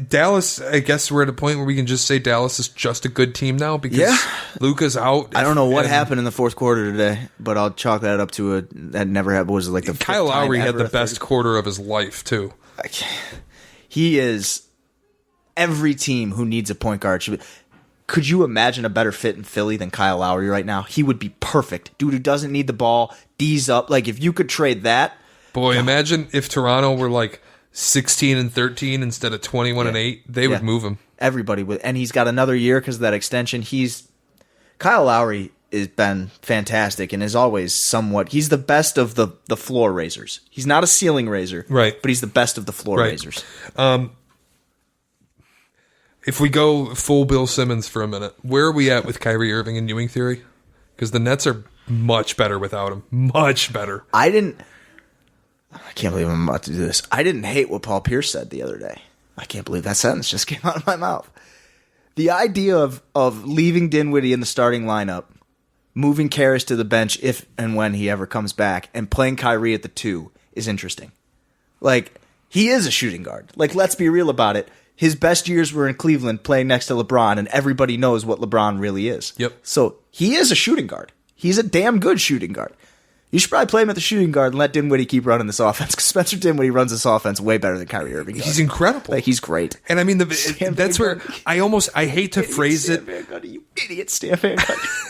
Dallas, I guess we're at a point where we can just say Dallas is just a good team now because Luka's out. I don't know what happened in the fourth quarter today, but I'll chalk that up to that never happened. Was it like the Kyle Lowry had the best quarter of his life too. He is every team who needs a point guard should. Could you imagine a better fit in Philly than Kyle Lowry right now? He would be perfect. Dude who doesn't need the ball, D's up. Like if you could trade that. Boy, imagine if Toronto were like 16-13 instead of 21-8, they would move him. Everybody would, and he's got another year because of that extension. Kyle Lowry has been fantastic and is always somewhat. He's the best of the floor raisers. He's not a ceiling raiser, right? But he's the best of the floor raisers. If we go full Bill Simmons for a minute, where are we at with Kyrie Irving and Ewing theory? Because the Nets are much better without him. Much better. I can't believe I'm about to do this. I didn't hate what Paul Pierce said the other day. I can't believe that sentence just came out of my mouth. The idea of leaving Dinwiddie in the starting lineup, moving Karras to the bench if and when he ever comes back, and playing Kyrie at the 2 is interesting. Like, he is a shooting guard. Like, let's be real about it. His best years were in Cleveland playing next to LeBron, and everybody knows what LeBron really is. Yep. So he is a shooting guard. He's a damn good shooting guard. You should probably play him at the shooting guard and let Dinwiddie keep running this offense because Spencer Dinwiddie runs this offense way better than Kyrie Irving does. He's incredible. Like, he's great. And I mean, that's where I hate to phrase it. Stan Van Gundy, you idiot, Stan Van Gundy.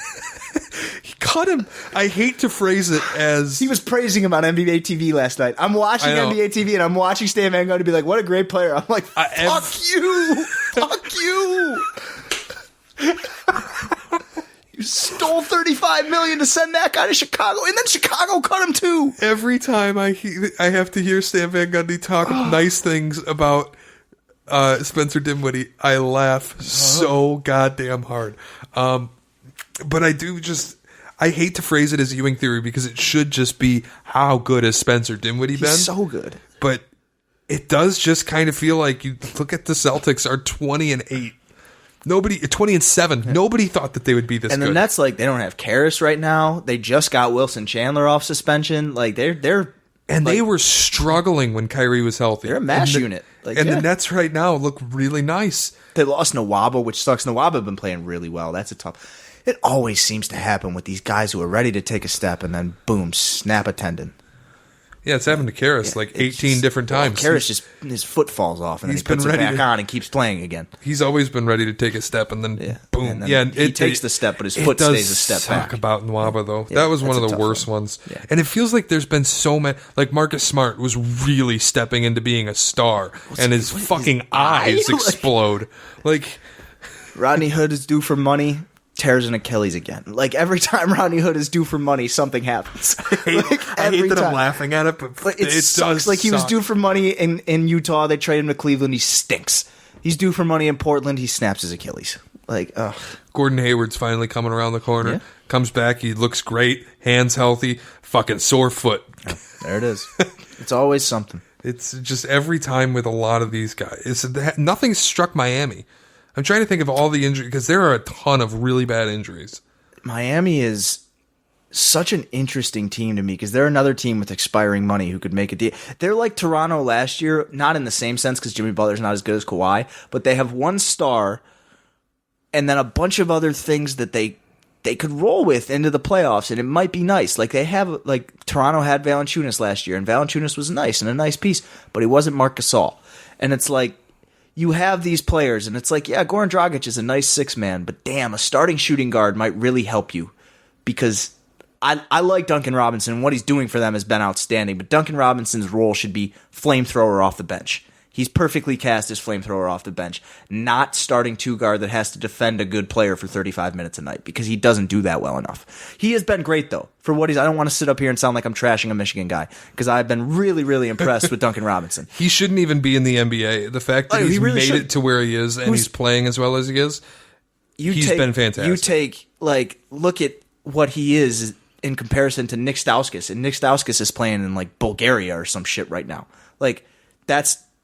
He cut him. I hate to phrase it as... He was praising him on NBA TV last night. I'm watching NBA TV and I'm watching Stan Van Gundy be like, what a great player. I'm like, fuck you. Fuck you. You stole $35 million to send that guy to Chicago, and then Chicago cut him too. Every time I have to hear Stan Van Gundy talk nice things about Spencer Dinwiddie, I laugh so goddamn hard. But I hate to phrase it as Ewing theory because it should just be how good has Spencer Dinwiddie been. He's so good. But it does just kind of feel like you look at the Celtics are 20-8. 20-7. Nobody thought that they would be this good. And the Nets, like, they don't have Karras right now. They just got Wilson Chandler off suspension. Like, they're and they were struggling when Kyrie was healthy. They're a mash unit. Like, the Nets right now look really nice. They lost Nwaba, which sucks. Nwaba have been playing really well. That's a tough. It always seems to happen with these guys who are ready to take a step and then boom, snap a tendon. Yeah, it's happened to Karras 18 different times. Karras just his foot falls off and then he puts it back on and keeps playing again. He's always been ready to take a step and then boom. And then he takes the step, but his foot stays a step back. About Nwaba though. That was one of the worst ones. Yeah. And it feels like there's been so many. Like Marcus Smart was really stepping into being a star, and his fucking eyes explode. Like Rodney Hood is due for money. Tears an Achilles again. Like every time Rodney Hood is due for money, something happens. I hate that I'm laughing at it, but it sucks. Like he was due for money in Utah. They trade him to Cleveland. He stinks. He's due for money in Portland. He snaps his Achilles. Like, ugh. Gordon Hayward's finally coming around the corner. Yeah. Comes back. He looks great. Hands healthy. Fucking sore foot. Yeah, there it is. It's always something. It's just every time with a lot of these guys. Nothing struck Miami. I'm trying to think of all the injuries because there are a ton of really bad injuries. Miami is such an interesting team to me because they're another team with expiring money who could make a deal. They're like Toronto last year, not in the same sense because Jimmy Butler's not as good as Kawhi, but they have one star and then a bunch of other things that they could roll with into the playoffs, and it might be nice. Like Toronto had Valanciunas last year, and Valanciunas was nice and a nice piece, but he wasn't Marc Gasol. And it's like, you have these players, and it's like, yeah, Goran Dragic is a nice six-man, but damn, a starting shooting guard might really help you because I like Duncan Robinson, and what he's doing for them has been outstanding, but Duncan Robinson's role should be flamethrower off the bench. He's perfectly cast as flamethrower off the bench, not starting two-guard that has to defend a good player for 35 minutes a night because he doesn't do that well enough. He has been great, though, for what he's... I don't want to sit up here and sound like I'm trashing a Michigan guy because I've been really, really impressed with Duncan Robinson. He shouldn't even be in the NBA. The fact that he's really made it to where he is and he's playing as well as he is, he's been fantastic. You take, look at what he is in comparison to Nick Stauskas, and Nick Stauskas is playing in like Bulgaria or some shit right now. Like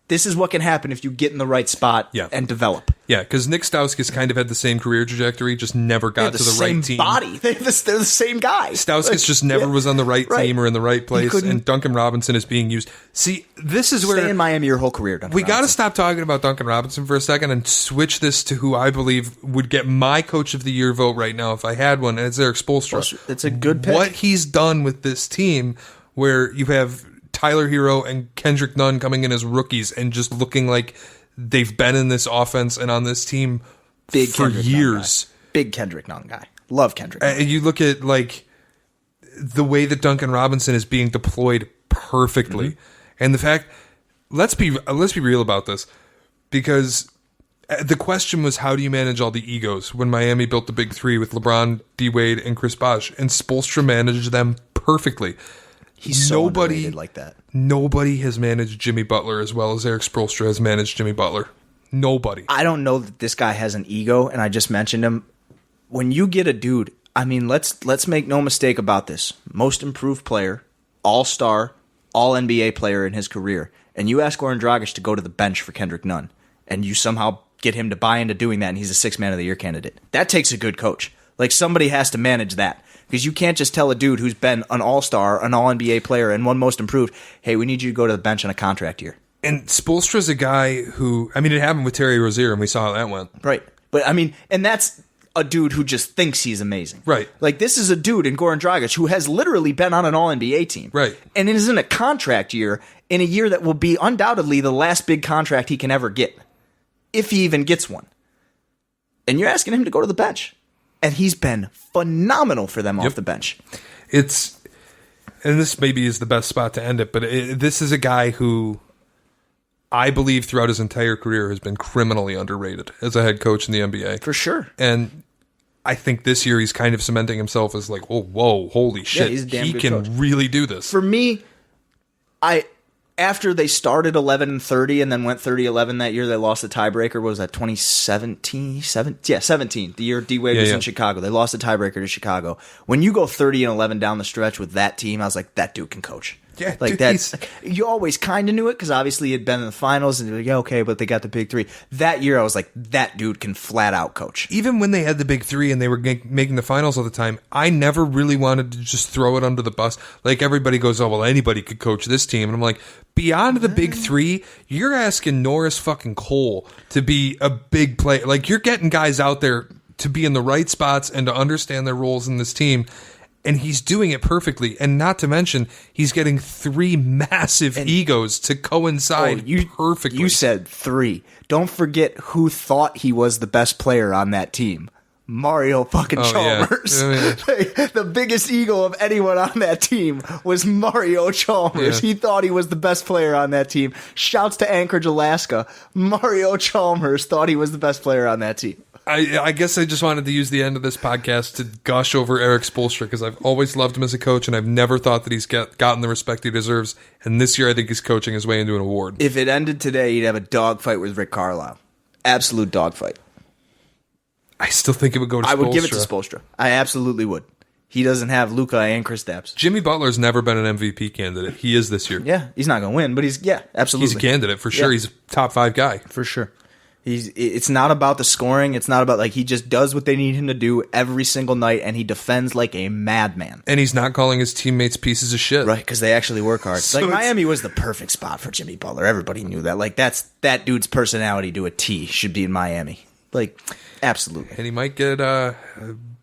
this is what can happen if you get in the right spot and develop. Yeah, because Nick Stauskas kind of had the same career trajectory, just never got to the right team. Body. They're the same guy. Stauskas just never was on the right team or in the right place, and Duncan Robinson is being used. See, this is where... Stay in Miami your whole career, Duncan Robinson. We got to stop talking about Duncan Robinson for a second and switch this to who I believe would get my Coach of the Year vote right now if I had one, and it's Eric Spoelstra. It's a good pick. What he's done with this team, where you have Tyler Hero and Kendrick Nunn coming in as rookies and just looking like they've been in this offense and on this team for years. Big Kendrick Nunn guy. Love Kendrick Nunn. And you look at like the way that Duncan Robinson is being deployed perfectly. And the fact, let's be real about this, because the question was, how do you manage all the egos when Miami built the big three with LeBron, D Wade, and Chris Bosh, and Spoelstra managed them perfectly. He's so underrated like that. Nobody has managed Jimmy Butler as well as Eric Spoelstra has managed Jimmy Butler. Nobody. I don't know that this guy has an ego, and I just mentioned him. When you get a dude, I mean, let's make no mistake about this. Most improved player, all-star, all-NBA player in his career, and you ask Goran Dragic to go to the bench for Kendrick Nunn, and you somehow get him to buy into doing that, and he's a sixth man of the year candidate. That takes a good coach. Like, somebody has to manage that. Because you can't just tell a dude who's been an all-star, an all-NBA player, and one most improved, hey, we need you to go to the bench on a contract year. And Spoelstra's a guy who, I mean, it happened with Terry Rozier, and we saw how that went. Right. But, I mean, and that's a dude who just thinks he's amazing. Right. Like, this is a dude in Goran Dragic who has literally been on an all-NBA team. Right. And it is in a contract year, in a year that will be undoubtedly the last big contract he can ever get, if he even gets one. And you're asking him to go to the bench. And he's been phenomenal for them off the bench. And this maybe is the best spot to end it, but this is a guy who I believe throughout his entire career has been criminally underrated as a head coach in the NBA. For sure. And I think this year he's kind of cementing himself as like, oh, whoa, holy shit. He's a damn good can coach. Really do this. For me, after they started 11-30 and then went 30-11 that year, they lost the tiebreaker. What was that, 2017? 17. The year D Wade was in Chicago. They lost the tiebreaker to Chicago. When you go 30-11 down the stretch with that team, I was like, that dude can coach. Yeah, like dude, that. You always kind of knew it because obviously he'd been in the finals and you're like, yeah, okay, but they got the big three. That year, I was like, that dude can flat out coach. Even when they had the big three and they were making the finals all the time, I never really wanted to just throw it under the bus. Like everybody goes, oh well, anybody could coach this team, and I'm like, beyond the big three, you're asking Norris fucking Cole to be a big player. Like you're getting guys out there to be in the right spots and to understand their roles in this team. And he's doing it perfectly. And not to mention, he's getting three massive egos to coincide perfectly. You said three. Don't forget who thought he was the best player on that team. Mario fucking Chalmers. Yeah. The biggest ego of anyone on that team was Mario Chalmers. Yeah. He thought he was the best player on that team. Shouts to Anchorage, Alaska. Mario Chalmers thought he was the best player on that team. I guess I just wanted to use the end of this podcast to gush over Eric Spoelstra because I've always loved him as a coach, and I've never thought that he's gotten the respect he deserves. And this year, I think he's coaching his way into an award. If it ended today, he'd have a dogfight with Rick Carlisle. Absolute dogfight. I still think it would go to Spoelstra. I would give it to Spoelstra. I absolutely would. He doesn't have Luka and Kristaps. Jimmy Butler's never been an MVP candidate. He is this year. Yeah, he's not going to win, but absolutely. He's a candidate for sure. Yeah. He's a top 5 guy. For sure. It's not about the scoring. It's not about, like, he just does what they need him to do every single night, and he defends like a madman. And he's not calling his teammates pieces of shit. Right, because they actually work hard. So like, Miami was the perfect spot for Jimmy Butler. Everybody knew that. Like, that dude's personality to a T should be in Miami. Like, absolutely. And he might get a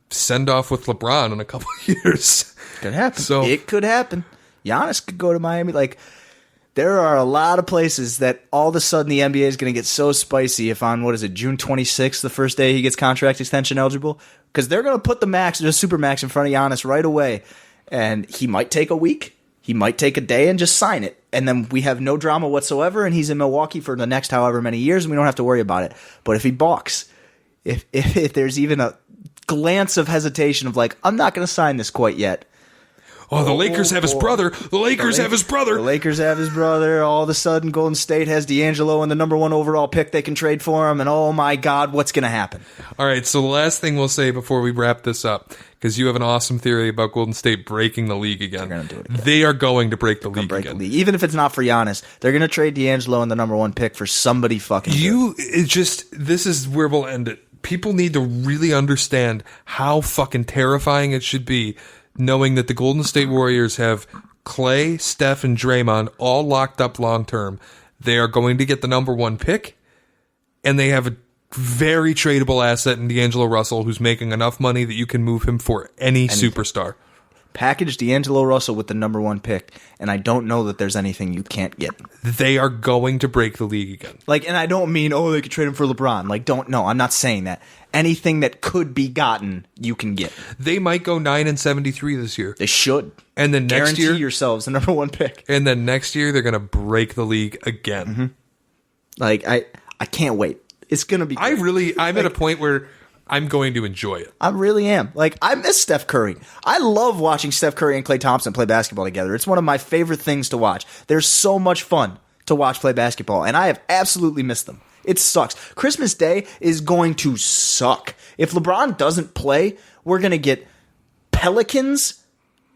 send-off with LeBron in a couple of years. Could happen. It could happen. Giannis could go to Miami. Like, there are a lot of places that all of a sudden the NBA is going to get so spicy if on, June 26th, the first day he gets contract extension eligible? Because they're going to put the supermax in front of Giannis right away. And he might take a week. He might take a day and just sign it. And then we have no drama whatsoever, and he's in Milwaukee for the next however many years, and we don't have to worry about it. But if he balks, if there's even a glance of hesitation of like, I'm not going to sign this quite yet, Oh, the Lakers have his brother. The Lakers have his brother. The Lakers have his brother. All of a sudden, Golden State has D'Angelo and the number 1 overall pick they can trade for him. And oh my God, what's going to happen? All right, so the last thing we'll say before we wrap this up, because you have an awesome theory about Golden State breaking the league again. They're going to do it again. They are going to break the league again. Even if it's not for Giannis, they're going to trade D'Angelo and the number 1 pick for somebody fucking good. This is where we'll end it. People need to really understand how fucking terrifying it should be knowing that the Golden State Warriors have Clay, Steph, and Draymond all locked up long term. They are going to get the number 1 pick, and they have a very tradable asset in D'Angelo Russell, who's making enough money that you can move him for any superstar. Package D'Angelo Russell with the number 1 pick, and I don't know that there's anything you can't get. They are going to break the league again. And I don't mean, they could trade him for LeBron. No, I'm not saying that. Anything that could be gotten, you can get. They might go 9-73 this year. They should. And then next year, guarantee yourselves the number 1 pick. And then next year, they're going to break the league again. Mm-hmm. I can't wait. It's going to be great. I'm at a point where I'm going to enjoy it. I really am. I miss Steph Curry. I love watching Steph Curry and Klay Thompson play basketball together. It's one of my favorite things to watch. They're so much fun to watch play basketball, and I have absolutely missed them. It sucks. Christmas Day is going to suck. If LeBron doesn't play, we're going to get Pelicans.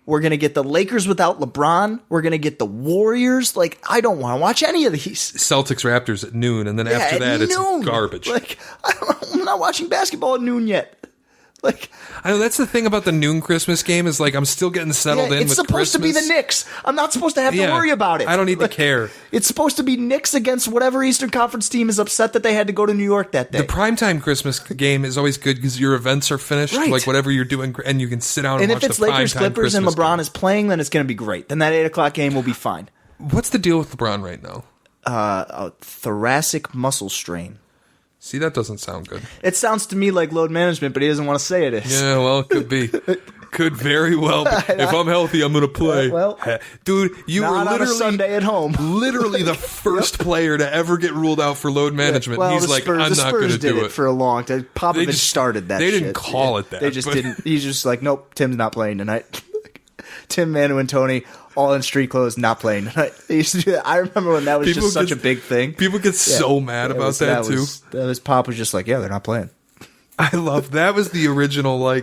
We're going to get the Lakers without LeBron. We're going to get the Warriors. I don't want to watch any of these. Celtics Raptors at noon, and then after that, it's garbage. I'm not watching basketball at noon yet. I know that's the thing about the noon Christmas game is I'm still getting settled in with Christmas. It's supposed to be the Knicks. I'm not supposed to have to worry about it. I don't need to care. It's supposed to be Knicks against whatever Eastern Conference team is upset that they had to go to New York that day. The primetime Christmas game is always good because your events are finished, whatever you're doing, and you can sit down and watch the primetime Christmas game. And if it's Lakers Clippers and LeBron is playing, then it's going to be great. Then that 8 o'clock game will be fine. What's the deal with LeBron right now? A thoracic muscle strain. See, that doesn't sound good. It sounds to me like load management, but he doesn't want to say it is. Yeah, well, it could be. Could very well be. If I'm healthy, I'm going to play. Well, dude, you were literally on a Sunday at home. Literally the first player to ever get ruled out for load management. Well, he's like, I'm not going to do it. For a long time. Popovich started that shit. They didn't call it that. They just didn't. He's just like, nope, Tim's not playing tonight. Tim, Manu, and Tony, all in street clothes, not playing tonight. They used to do that. I remember when that was just such a big thing. People get so mad about that too. Pop was just like, yeah, they're not playing. I love that. Was the original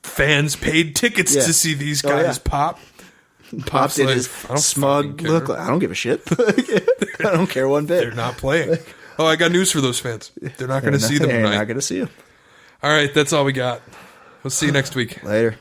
fans paid tickets to see these guys pop. Pop did his smug look. I don't give a shit. I don't care one bit. They're not playing. Oh, I got news for those fans. They're not going to see them tonight. They're not going to see them. All right, that's all we got. We'll see you next week. Later.